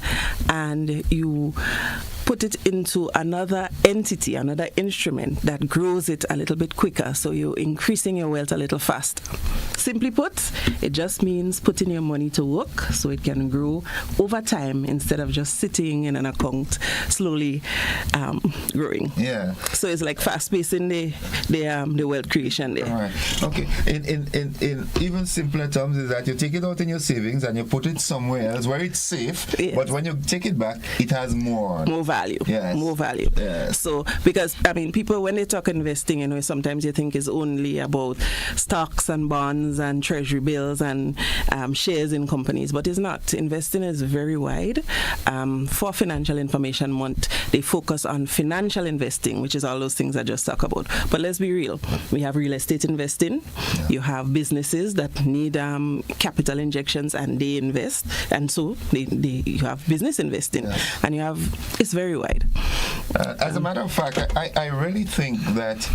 and you put it into another entity, another instrument that grows it a little bit quicker, so you're increasing your wealth a little faster. Simply put, it just means putting your money to work so it can grow over time instead of just sitting in an account slowly growing. Yeah. So it's like fast-pacing the wealth creation there. All right. Okay. In even simpler terms is that you take it out in your savings and you put it somewhere else where it's safe, but when you take it back, it has more value. Yes. More value. Yes. So, because, I mean, people, when they talk investing, sometimes you think it's only about stocks and bonds and treasury bills and shares in companies, but it's not. Investing is very wide. For Financial Information Month, they focus on financial investing, which is all those things I just talked about. But let's be real. We have real estate investing. Yeah. You have businesses that need capital injections and they invest. And so you have business investing. Yeah. And you have, it's very wide. As a matter of fact, I really think that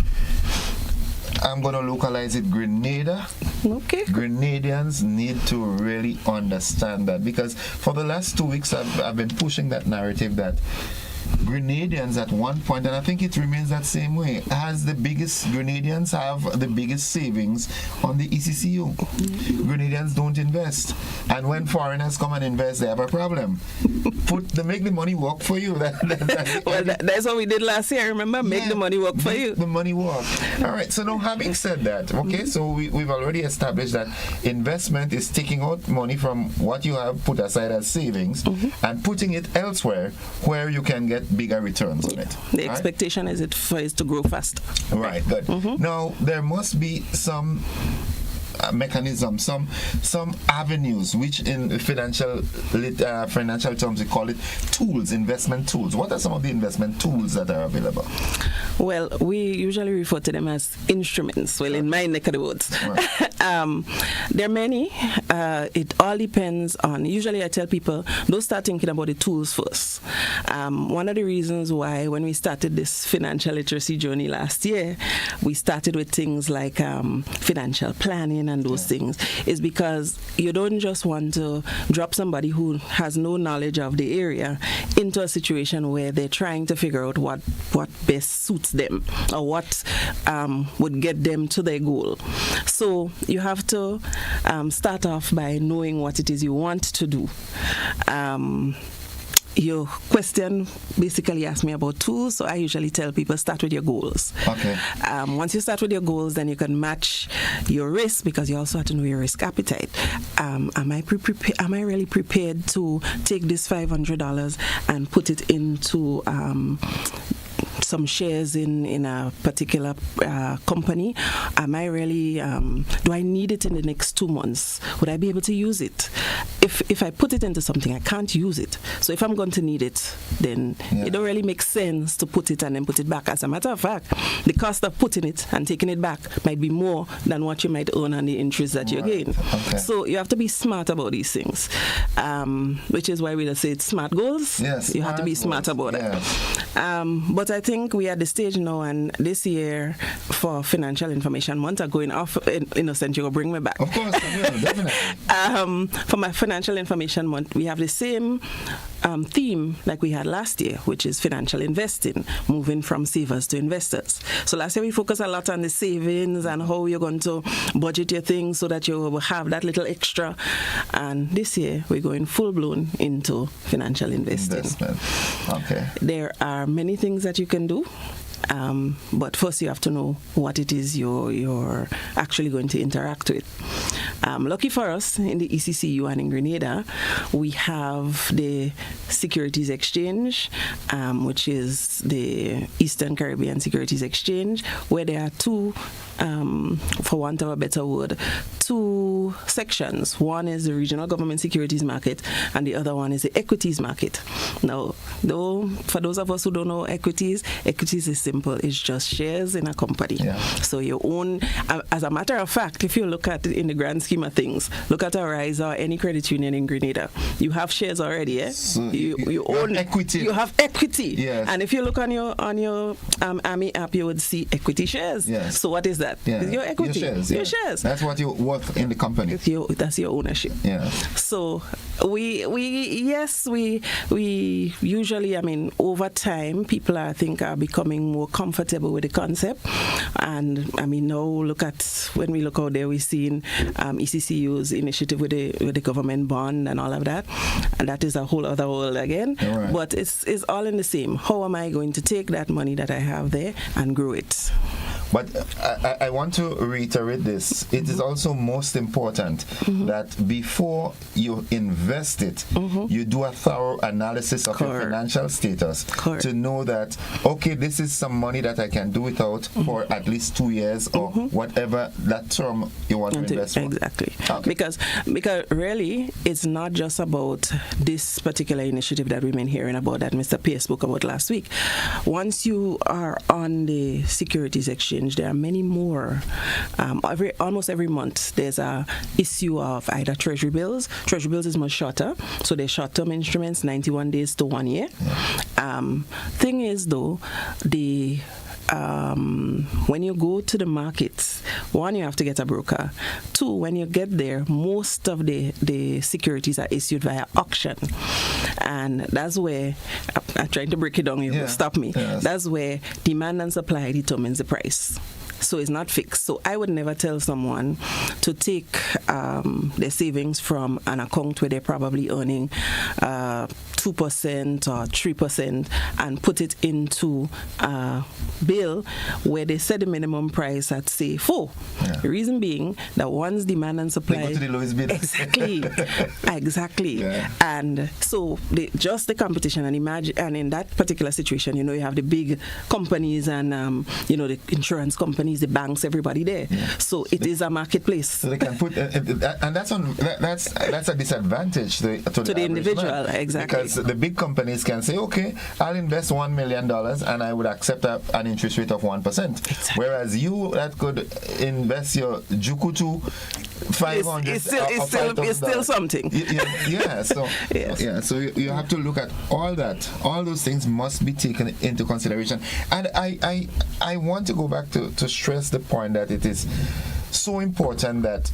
I'm going to localize it Grenada. Okay. Grenadians need to really understand that, because for the last 2 weeks I've been pushing that narrative that Grenadians at one point, and I think it remains that same way, Grenadians have the biggest savings on the ECCU. Grenadians don't invest. And when foreigners come and invest, they have a problem. They make the money work for you. That's what we did last year, remember? Make the money work for you. The money work. All right, so now having said that, okay, so we've already established that investment is taking out money from what you have put aside as savings and putting it elsewhere where you can get bigger returns on it. The expectation is for it to grow faster. Right, good. Now, there must be some mechanism, some avenues, which in financial terms we call it tools, investment tools. What are some of the investment tools that are available? Well, we usually refer to them as instruments. Well, in my neck of the woods. Right. There are many. It all depends on, usually I tell people, don't start thinking about the tools first. One of the reasons why when we started this financial literacy journey last year, we started with things like financial planning and those things, is because you don't just want to drop somebody who has no knowledge of the area into a situation where they're trying to figure out what best suits them or what would get them to their goal. So you have to start off by knowing what it is you want to do. your question basically asked me about tools, so I usually tell people start with your goals. Okay. Once you start with your goals, then you can match your risk, because you also have to know your risk appetite. Am I really prepared to take this $500 and put it into some shares in a particular company? Am I really, do I need it in the next 2 months? Would I be able to use it? If I put it into something, I can't use it. So if I'm going to need it, then it don't really make sense to put it and then put it back. As a matter of fact, the cost of putting it and taking it back might be more than what you might earn on the interest that you gain. Okay. So you have to be smart about these things, which is why we say it's smart goals. Yes, you have to be smart about it. But I think we're at the stage now, and this year for Financial Information Month, are going off. Innocent, you'll bring me back. Of course, I will, definitely. For my Financial Information Month, we have the same theme like we had last year, which is financial investing, moving from savers to investors. So last year we focused a lot on the savings and how you're going to budget your things so that you will have that little extra. And this year we're going full-blown into financial investing. Okay. There are many things that you can do. But first you have to know what it is you're actually going to interact with. Lucky for us, in the ECCU and in Grenada, we have the Securities Exchange, which is the Eastern Caribbean Securities Exchange, where there are two, for want of a better word, two sections. One is the regional government securities market, and the other one is the equities market. Now, though, for those of us who don't know equities is simple. It's just shares in a company. So you own, as a matter of fact, if you look at it in the grand scheme of things, look at Ariza or any credit union in Grenada, you have shares already. So you own equity. You have equity. Yes. And if you look on your AMI app, you would see equity shares. Yes. So what is that? It's your equity. Your shares. That's what you're worth in the company. That's your ownership. Yeah. So we usually, over time, people I think are becoming more comfortable with the concept. And now look at, when we look out there, we've seen ECCU's initiative with the government bond and all of that. And that is a whole other world again. Right. But it's all in the same. How am I going to take that money that I have there and grow it? But I want to reiterate this. It is also most important that before you invest it, you do a thorough analysis of your financial status to know that, okay, this is some money that I can do without for at least 2 years or whatever that term you want to invest for. Exactly. Okay. Because really, it's not just about this particular initiative that we've been hearing about that Mr. Pierce spoke about last week. Once you are on the Securities Exchange, there are many more. Almost every month, there's a issue of either treasury bills. Treasury bills is much shorter, so they're short-term instruments, 91 days to 1 year. Thing is, though, when you go to the markets, one, you have to get a broker. Two, when you get there, most of the securities are issued via auction. And that's where, I'm trying to break it down, you will stop me. Yes. That's where demand and supply determines the price. So it's not fixed. So I would never tell someone to take their savings from an account where they're probably earning 2% or 3% and put it into a bill where they set the minimum price at, say, 4. The reason being that once demand and supply... They go to the lowest bidder. Exactly. Yeah. And so just the competition, and imagine, and in that particular situation, you have the big companies and, the insurance companies, the banks, everybody there. Yeah. So it is a marketplace. So they can put, and that's a disadvantage to the individual, man. exactly. Because the big companies can say, okay, I'll invest $1 million and I would accept an interest rate of 1%. Exactly. Whereas you that could invest your Jukutu 500. It's still something. So you have to look at all that. All those things must be taken into consideration. And I want to go back to stress the point that it is so important that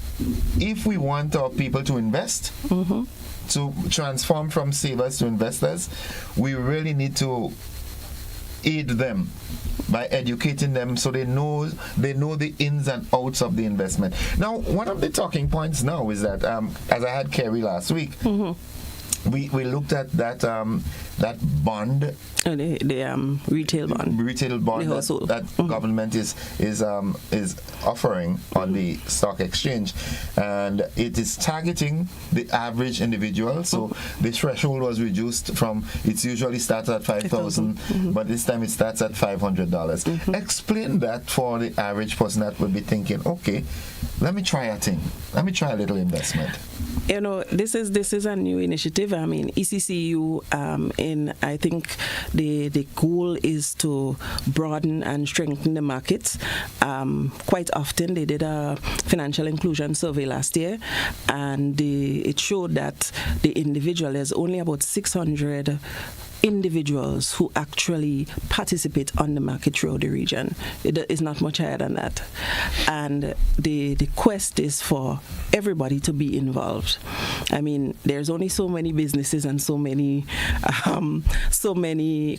if we want our people to invest, to transform from savers to investors, we really need to aid them by educating them so they know the ins and outs of the investment. Now, one of the talking points now is that, as I had Kerry last week, we looked at that that bond, the retail bond that government is offering on the stock exchange, and it is targeting the average individual. So the threshold was reduced from, it usually starts at $5,000, but this time it starts at $500. Explain that for the average person that would be thinking, okay, let me try a thing, let me try a little investment. You know, this is a new initiative. I mean, ECCU, I think the goal is to broaden and strengthen the markets. Quite often, they did a financial inclusion survey last year, and it showed that the individual, there's only about 600 individuals who actually participate on the market throughout the region. It is not much higher than that. And the quest is for everybody to be involved. I mean, there's only so many businesses and so many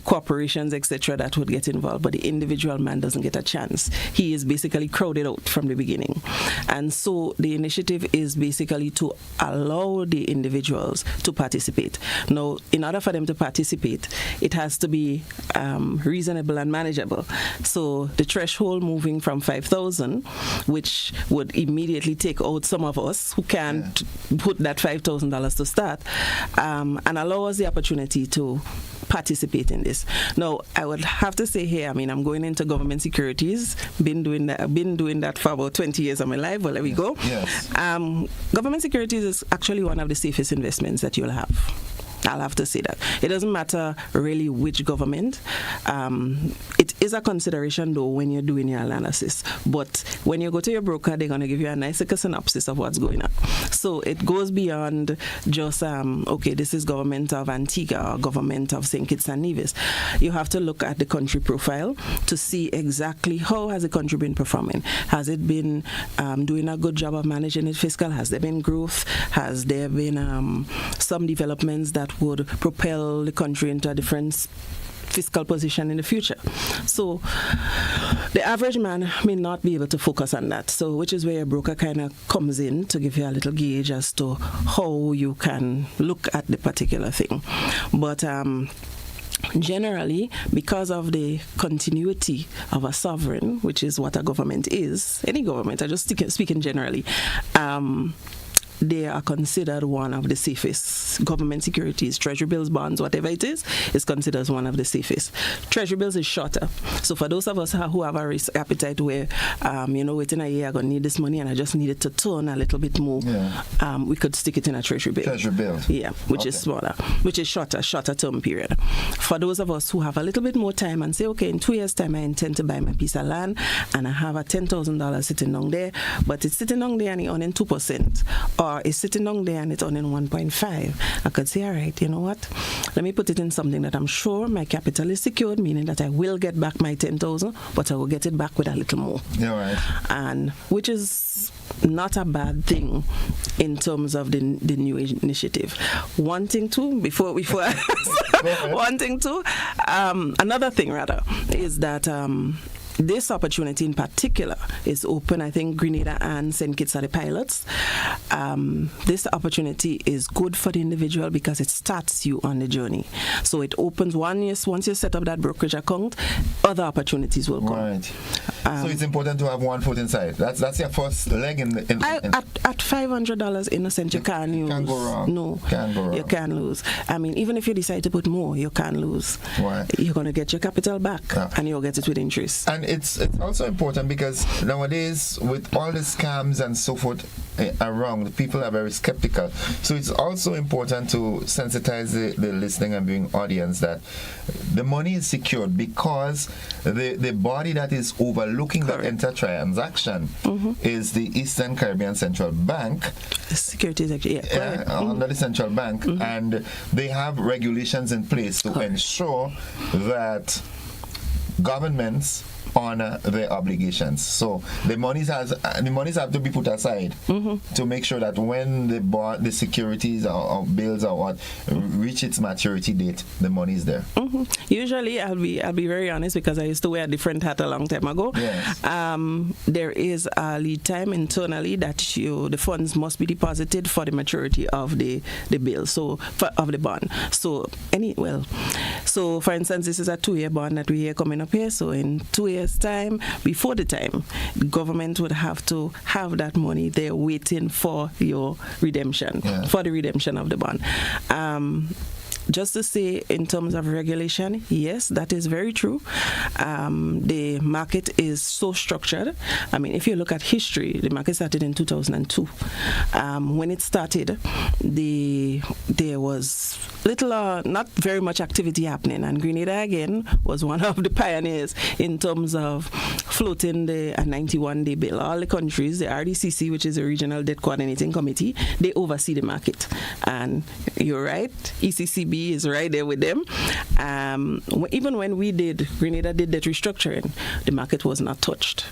corporations, etc., that would get involved, but the individual man doesn't get a chance. He is basically crowded out from the beginning. And so the initiative is basically to allow the individuals to participate. Now, in order for them to participate, it has to be reasonable and manageable. So the threshold moving from 5,000, which would immediately take out some of us who can't put that $5,000 to start, and allow us the opportunity to participate in this. Now, I would have to say here, I mean, I'm going into government securities, been doing that for about 20 years of my life. Well, there we go. Yes. Government securities is actually one of the safest investments that you'll have. I'll have to say that. It doesn't matter really which government. It is a consideration, though, when you're doing your analysis. But when you go to your broker, they're going to give you a nice synopsis of what's going on. So it goes beyond just, okay, this is government of Antigua or government of St. Kitts and Nevis. You have to look at the country profile to see exactly how has the country been performing. Has it been doing a good job of managing its fiscal? Has there been growth? Has there been some developments that would propel the country into a different fiscal position in the future? So the average man may not be able to focus on that, so which is where a broker kind of comes in to give you a little gauge as to how you can look at the particular thing. But generally, because of the continuity of a sovereign, which is what a government is, any government, I just speaking generally, they are considered one of the safest. Government securities, treasury bills, bonds, whatever it is considered as one of the safest. Treasury bills is shorter. So for those of us who have a risk appetite where, within a year I'm going to need this money and I just need it to turn a little bit more, we could stick it in a treasury bill. Treasury bill. Yeah, which is smaller, which is shorter term period. For those of us who have a little bit more time and say, okay, in 2 years' time I intend to buy my piece of land and I have a $10,000 sitting down there, but it's sitting down there and it's earning 2%. Or it's sitting down there and it's earning 1.5. I could say, all right, you know what? Let me put it in something that I'm sure my capital is secured, meaning that I will get back my 10,000, but I will get it back with a little more. Yeah, right. And which is not a bad thing in terms of the new initiative. Another thing rather is that this opportunity in particular is open. I think Grenada and St. Kitts are the pilots. This opportunity is good for the individual because it starts you on the journey. So it opens once you set up that brokerage account, other opportunities will come. Right. So it's important to have one foot inside. That's your first leg in at $500 innocent, you can't lose. Can't go wrong. No, can't go wrong. You can't lose. I mean, even if you decide to put more, you can't lose. Right. You're going to get your capital back, and you'll get it with interest. And it's also important because nowadays, with all the scams and so forth around, people are very skeptical. So it's also important to sensitize the listening and viewing audience that the money is secured because the body that is overlooking that entire transaction is the Eastern Caribbean Central Bank. Securities, under the Central Bank, and they have regulations in place to ensure that governments honor their obligations. So the monies have to be put aside to make sure that when the securities or bills or what reach its maturity date, the money is there. Usually, I'll be very honest, because I used to wear a different hat a long time ago. Yes. There is a lead time internally that the funds must be deposited for the maturity of the bill, of the bond. So for instance, this is a 2-year bond that we are coming up here. So in 2 years' time, before the time, the government would have to have that money there waiting for your redemption, for the redemption of the bond. Just to say, in terms of regulation, yes, that is very true. The market is so structured. I mean, if you look at history, the market started in 2002. When it started, there was not very much activity happening, and Grenada again was one of the pioneers in terms of floating the 91-day bill. All the countries, the RDCC, which is the Regional Debt Coordinating Committee, they oversee the market. And you're right, ECCB is right there with them. Even when Grenada did debt restructuring, the market was not touched.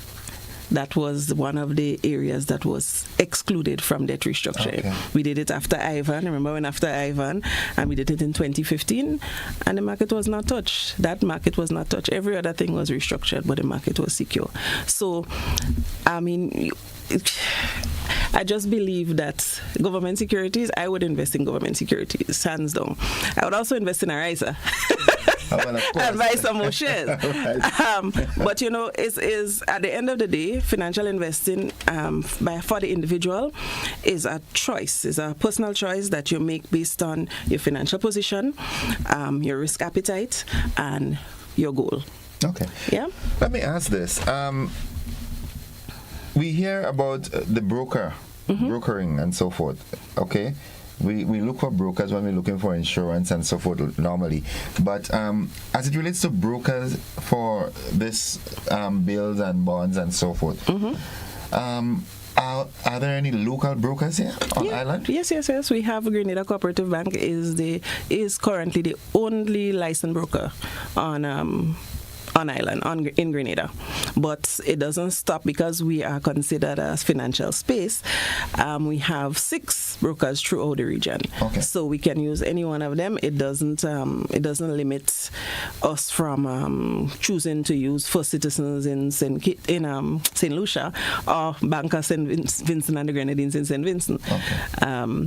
That was one of the areas that was excluded from debt restructuring. Okay. We did it after Ivan. Remember when after Ivan, and we did it in 2015, and the market was not touched. That market was not touched. Every other thing was restructured, but the market was secure. So, I mean, I just believe that government securities, I would invest in government securities, hands down. I would also invest in Ariza. And buy some more shares. But is at the end of the day, financial investing for the individual is a choice, is a personal choice that you make based on your financial position, your risk appetite, and your goal. Okay. Yeah. Let me ask this. We hear about the brokering and so forth. Okay. We look for brokers when we're looking for insurance and so forth normally. But as it relates to brokers for this bills and bonds and so forth, are there any local brokers here on island? Yes. We have Grenada Cooperative Bank is currently the only licensed broker on island, in Grenada. But it doesn't stop because we are considered a financial space. We have 6 brokers throughout the region. Okay. So we can use any one of them. It doesn't limit us from choosing to use First Citizens in St. Lucia or Bank of St. Vincent and the Grenadines in St. Vincent. Okay.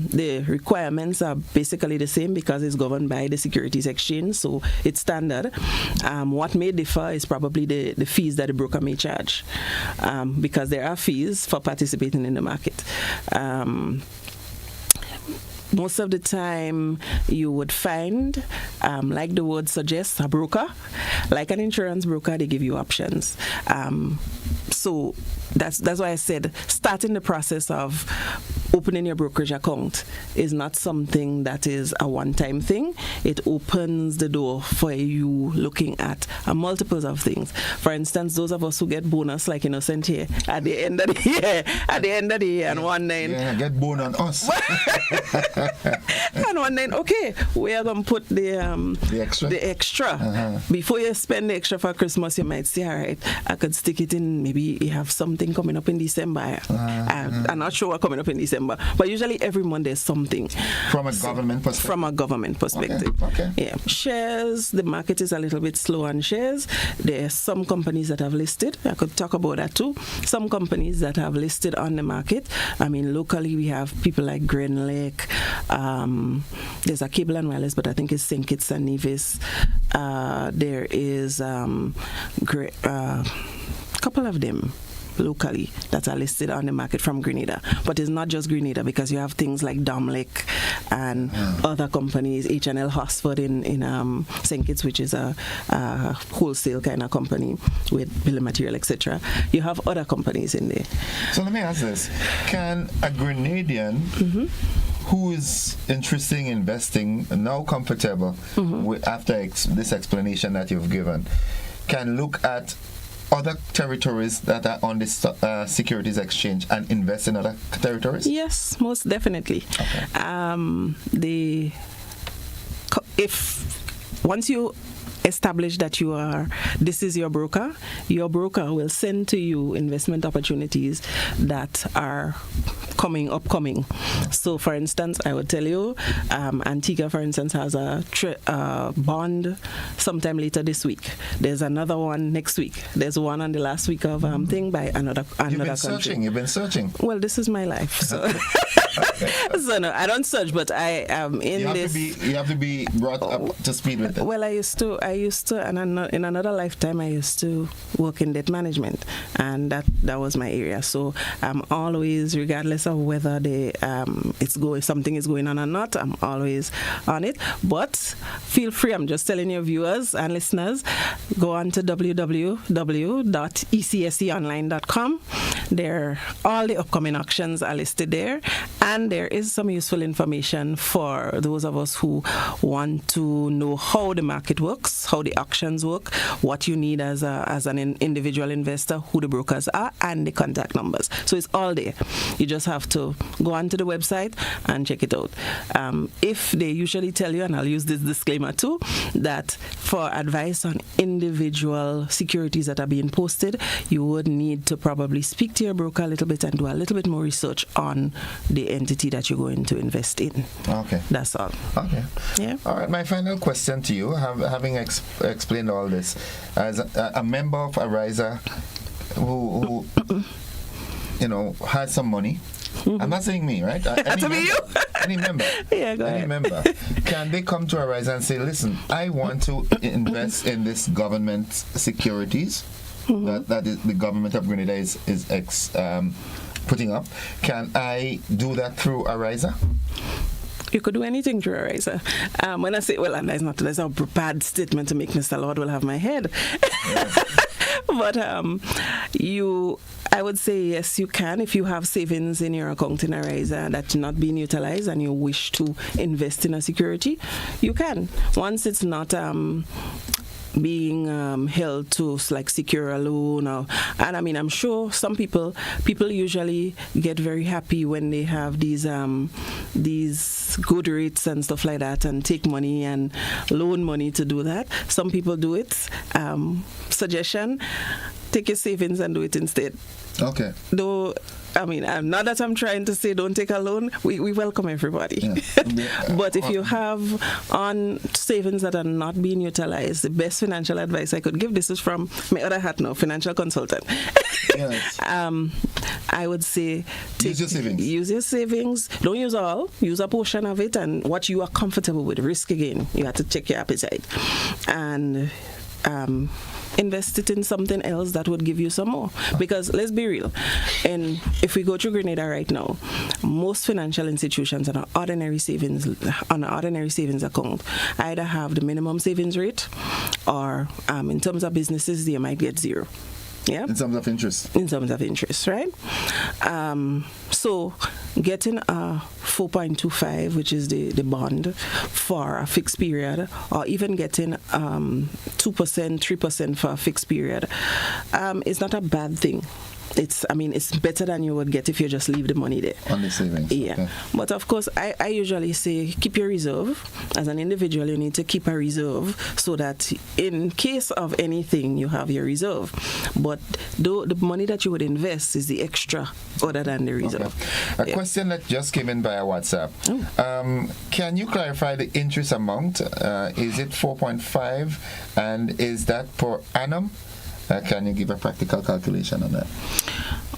The requirements are basically the same because it's governed by the Securities Exchange, so it's standard. What may differ is probably the fees that the broker may charge, because there are fees for participating in the market. Most of the time you would find, like the word suggests, a broker, like an insurance broker, they give you options. So that's why I said starting the process of opening your brokerage account is not something that is a one-time thing. It opens the door for you looking at multiples of things. For instance, those of us who get bonus, like Innocent here, at the end of the year, and one night. Yeah, get bonus on us. And one night, okay, we are going to put the extra. Uh-huh. Before you spend the extra for Christmas, you might say, all right, I could stick it in, maybe you have something coming up in December. I'm not sure what's coming up in December, but usually every month there's something. From a government perspective? From a government perspective. Okay. Yeah. Shares, the market is a little bit slow on shares. There are some companies that have listed. I could talk about that too. Some companies that have listed on the market. I mean, locally we have people like Grenada 8th. There's a Cable and Wireless, but I think it's St. Kitts and Nevis. There is a couple of them locally that are listed on the market from Grenada. But it's not just Grenada, because you have things like Domlec and other companies, H&L Hosford in St. Kitts, which is a wholesale kind of company with bill of material, etc. You have other companies in there. So let me ask this. Can a Grenadian who is interested in investing, now comfortable after this explanation that you've given, can look at other territories that are on this Securities Exchange and invest in other territories? Yes, most definitely. Okay. Once you establish that this is your broker will send to you investment opportunities that are upcoming. So, for instance, I would tell you, Antigua, for instance, has a bond sometime later this week. There's another one next week. There's one on the last week of thing by another country. You've been searching. Well, this is my life. So, so no, I don't search, but I am in this. You have to be brought up to speed with it. Well, I used to, and in another lifetime, I used to work in debt management, and that was my area. So I'm always, regardless of whether something is going on or not, I'm always on it. But feel free. I'm just telling your viewers and listeners, go on to www.ecseonline.com. There, all the upcoming auctions are listed there, and there is some useful information for those of us who want to know how the market works, how the auctions work, what you need as an individual investor, who the brokers are, and the contact numbers. So it's all there. You just have to go onto the website and check it out. If they usually tell you, and I'll use this disclaimer too, that for advice on individual securities that are being posted, you would need to probably speak to your broker a little bit and do a little bit more research on the entity that you're going to invest in. Okay. That's all. Okay. Yeah. All right. My final question to you, having explained all this, as a member of Ariza who has some money. I'm not saying me, right? Any member. Yeah, go ahead. Any member. Can they come to Ariza and say, listen, I want to invest in this government securities that is, the government of Grenada is putting up. Can I do that through Ariza? You could do anything through Ariza. When I say, that's a bad statement to make, Mr. Lord will have my head. Yes. But I would say yes, you can. If you have savings in your account in Ariza that's not being utilized and you wish to invest in a security, you can. Once it's not being held to secure a loan, and I mean, I'm sure some people usually get very happy when they have these good rates and stuff like that, and take money and loan money to do that. Some people do it. Suggestion: take your savings and do it instead. Okay. Though, I mean, not that I'm trying to say don't take a loan. We welcome everybody. Yeah. But if you have on savings that are not being utilized, the best financial advice I could give, this is from my other hat now, financial consultant. Yes. I would say use your savings. Use your savings. Don't use all. Use a portion of it, and what you are comfortable with. Risk again. You have to check your appetite. And invest it in something else that would give you some more. Because let's be real, and if we go through Grenada right now, most financial institutions on an ordinary savings account either have the minimum savings rate, or in terms of businesses, they might get zero. Yeah. In terms of interest. In terms of interest, right? So getting a 4.25, which is the bond for a fixed period, or even getting 2%, 3% for a fixed period, is not a bad thing. It's better than you would get if you just leave the money there. On the savings. Yeah. Okay. But of course, I usually say keep your reserve. As an individual, you need to keep a reserve so that in case of anything, you have your reserve. But the money that you would invest is the extra other than the reserve. Okay. A question that just came in via WhatsApp. Can you clarify the interest amount? Is it 4.5, and is that per annum? Can you give a practical calculation on that?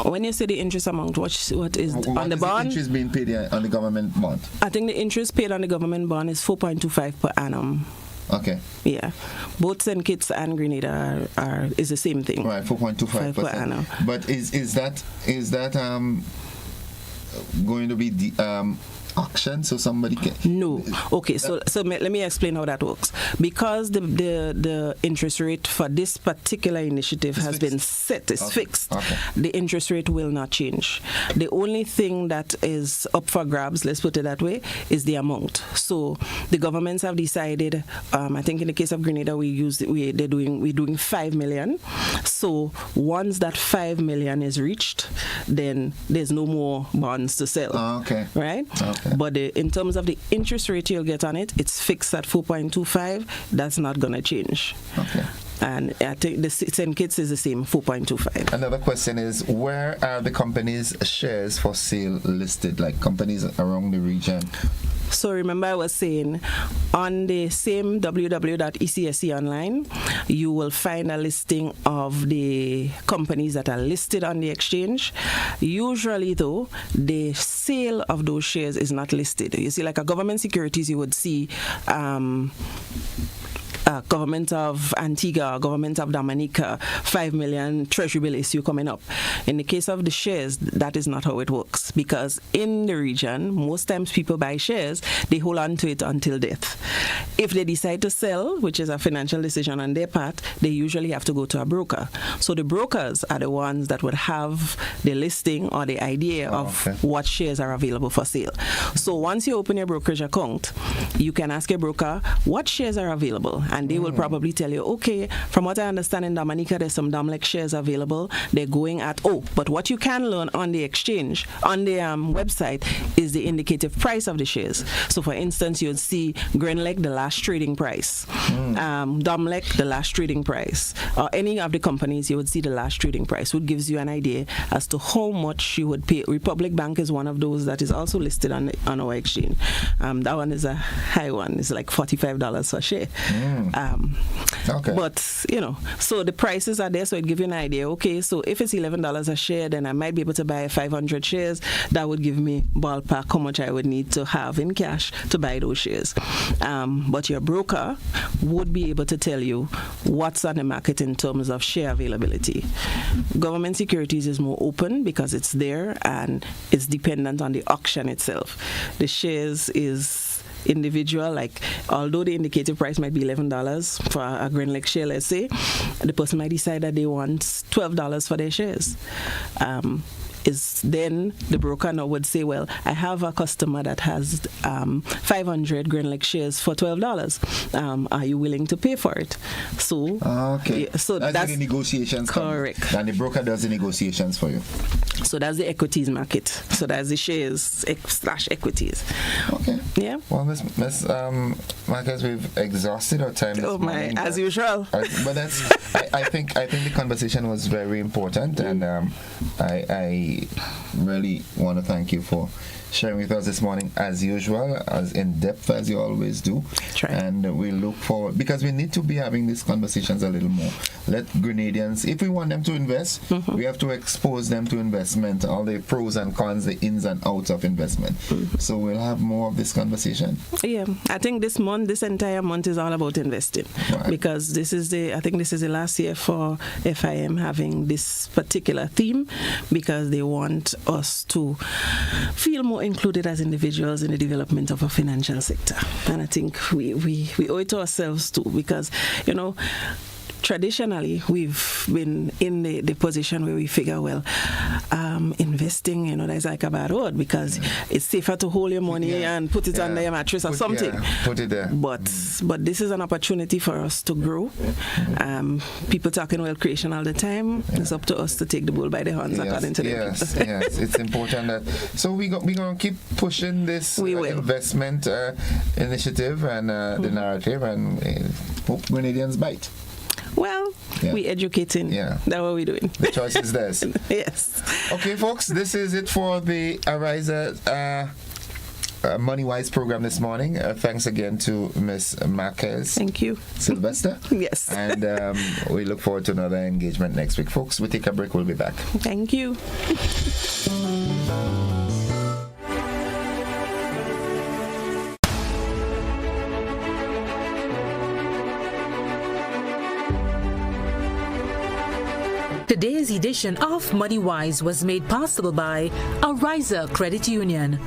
When you say the interest amount, what is on the bond? The interest being paid on the government bond? I think the interest paid on the government bond is 4.25 per annum. Okay. Yeah. Both St. Kitts and Grenada is the same thing. Right, 4.25 per annum. But is that going to be the auction, so somebody can... No. Okay, so let me explain how that works. Because the interest rate for this particular initiative has been set, it's fixed, the interest rate will not change. The only thing that is up for grabs, let's put it that way, is the amount. So the governments have decided, I think in the case of Grenada, we're doing 5 million. So once that 5 million is reached, then there's no more bonds to sell. Okay. Right? Okay. But in terms of the interest rate you'll get on it, it's fixed at 4.25. That's not going to change. Okay. And I think the St. Kitts is the same, 4.25. Another question is, where are the companies' shares for sale listed, like companies around the region? So remember I was saying, on the same www.ecsc online, you will find a listing of the companies that are listed on the exchange. Usually, though, the sale of those shares is not listed. You see, like a government securities, you would see government of Antigua, government of Dominica, 5 million treasury bill issue coming up. In the case of the shares, that is not how it works, because in the region, most times people buy shares, they hold on to it until death. If they decide to sell, which is a financial decision on their part, they usually have to go to a broker. So the brokers are the ones that would have the listing or the idea of what shares are available for sale. So once you open your brokerage account, you can ask your broker what shares are available, and they will probably tell you, okay, from what I understand in Dominica, there's some Domlec shares available. They're going at, but what you can learn on the exchange, on the website, is the indicative price of the shares. So for instance, you'd see Grenlec, the last trading price, Domlec, the last trading price, or any of the companies, you would see the last trading price, which gives you an idea as to how much you would pay. Republic Bank is one of those that is also listed on our exchange. That one is a high one. It's like $45 per share. But, so the prices are there, so it gives you an idea. Okay, so if it's $11 a share, then I might be able to buy 500 shares. That would give me ballpark how much I would need to have in cash to buy those shares. But your broker would be able to tell you what's on the market in terms of share availability. Government securities is more open because it's there and it's dependent on the auction itself. The shares is individual, like although the indicative price might be $11 for a Grenlec share, let's say, the person might decide that they want $12 for their shares. Then the broker now would say, well, I have a customer that has 500 Grenlec shares for $12. Are you willing to pay for it? So, so that's the negotiations. Correct. And the broker does the negotiations for you. So that's the equities market. So that's the shares / equities. Okay. Yeah. Well, Miss Marquez, we've exhausted our time this morning. As usual. But that's. I think the conversation was very important, and I really want to thank you for sharing with us this morning, as usual, as in depth as you always do. And we look forward, because we need to be having these conversations a little more. Let Grenadians, if we want them to invest, we have to expose them to investment, all the pros and cons, the ins and outs of investment. So we'll have more of this conversation. Yeah, I think this entire month is all about investing, because I think this is the last year for FIM having this particular theme, because they want us to feel more included as individuals in the development of a financial sector. And I think we owe it to ourselves too, because, traditionally, we've been in the position where we figure, investing, that's like a bad word, because it's safer to hold your money and put it under your mattress or something. Put it there. But this is an opportunity for us to grow. People talking wealth creation all the time. It's up to us to take the bull by the horns, according to them. Yes. It's important that. So we're going to keep pushing this investment initiative and the narrative, and hope Grenadians bite. Well, we're educating. That's what we're doing. The choice is theirs. Yes. Okay, folks, this is it for the Ariza Money Wise program this morning. Thanks again to Miss Marquez. Thank you. Sylvester. Yes. And we look forward to another engagement next week. Folks, we take a break. We'll be back. Thank you. Today's edition of MoneyWise was made possible by Ariza Credit Union.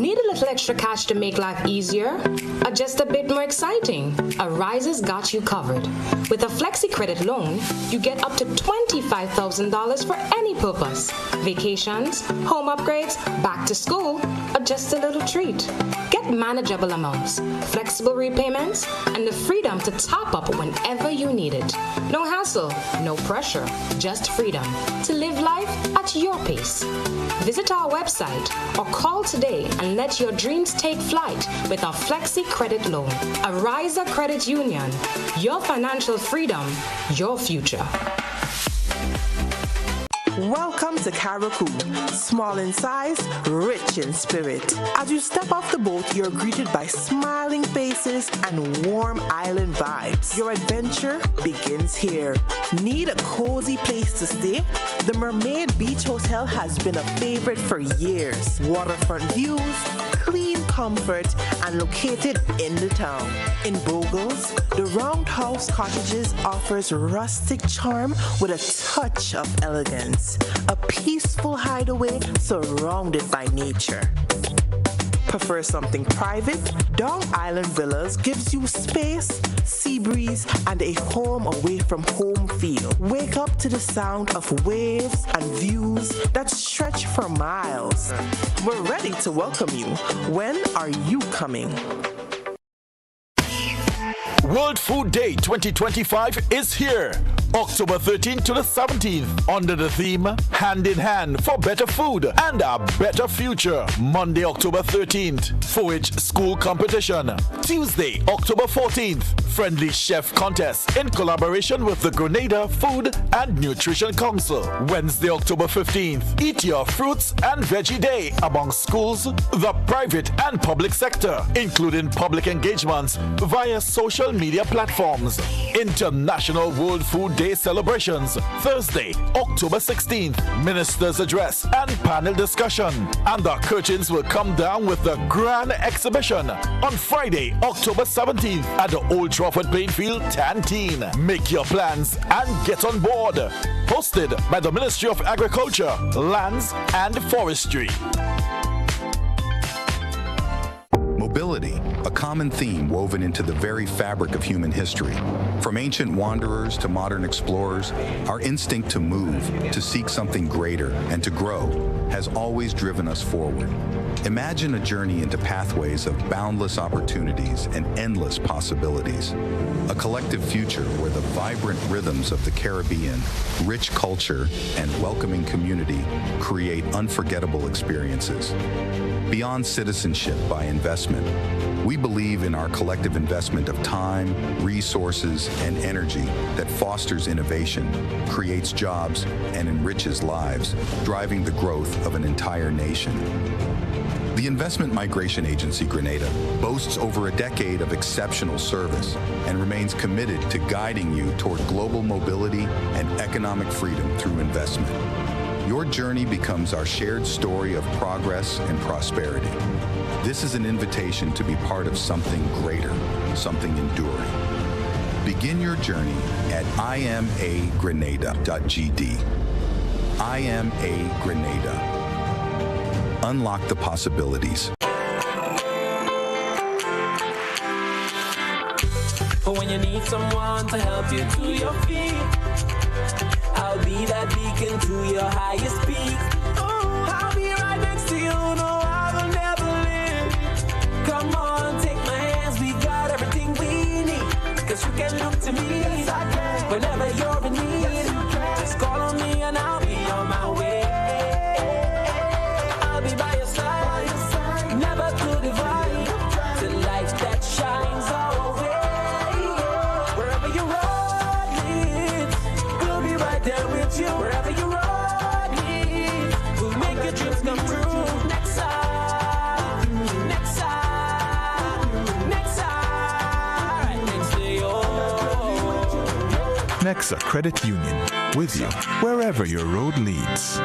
Need a little extra cash to make life easier? Or just a bit more exciting? Ariza's got you covered. With a Flexi Credit loan, you get up to $25,000 for any purpose. Vacations, home upgrades, back to school, or just a little treat. Get manageable amounts, flexible repayments, and the freedom to top up whenever you need it. No hassle, no pressure, just freedom to live life at your pace. Visit our website or call today and let your dreams take flight with our Flexi Credit Loan. Ariza Credit Union, your financial freedom, your future. Welcome to Caracou, small in size, rich in spirit. As you step off the boat, you're greeted by smiling faces and warm island vibes. Your adventure begins here. Need a cozy place to stay? The Mermaid Beach Hotel has been a favorite for years. Waterfront views, clean comfort, and located in the town. In Bogles, the Roundhouse Cottages offers rustic charm with a touch of elegance. A peaceful hideaway surrounded by nature. Prefer something private? Dong Island Villas gives you space, sea breeze, and a home away from home feel. Wake up to the sound of waves and views that stretch for miles. We're ready to welcome you. When are you coming? World Food Day 2025 is here. October 13th to the 17th under the theme Hand in Hand for Better Food and a Better Future. Monday, October 13th, 4-H School Competition. Tuesday, October 14th, Friendly Chef Contest in collaboration with the Grenada Food and Nutrition Council. Wednesday, October 15th, Eat Your Fruits and Veggie Day among schools, the private and public sector, including public engagements via social media platforms. International World Food Day celebrations. Thursday, October 16th, Minister's Address and panel discussion. And the curtains will come down with the grand exhibition on Friday, October 17th at the Old Trafford Plainfield Canteen. Make your plans and get on board. Hosted by the Ministry of Agriculture, Lands and Forestry. Mobility, a common theme woven into the very fabric of human history. From ancient wanderers to modern explorers, our instinct to move, to seek something greater, and to grow has always driven us forward. Imagine a journey into pathways of boundless opportunities and endless possibilities. A collective future where the vibrant rhythms of the Caribbean, rich culture, and welcoming community create unforgettable experiences. Beyond citizenship by investment, we believe in our collective investment of time, resources, and energy that fosters innovation, creates jobs, and enriches lives, driving the growth of an entire nation. The Investment Migration Agency Grenada boasts over a decade of exceptional service and remains committed to guiding you toward global mobility and economic freedom through investment. Your journey becomes our shared story of progress and prosperity. This is an invitation to be part of something greater, something enduring. Begin your journey at imagrenada.gd. IMA Grenada. Unlock the possibilities. But when you need someone to help you to your feet, I'll be that beacon to your highest peak. I'll be right next to you, no, I will never leave. Come on, take my hands, we got everything we need. Cause you can look to me, yes, I can. Whenever you're in need, yes, you can. Just call on me and I'll be on my way. I'll be by your side, never to divide. The light that shines our way. Wherever your road leads, we'll be right there with you. Wherever your road leads, we'll make your dreams come true. Next side, next side, next side, next to you. Nexa Credit Union, with you wherever your road leads.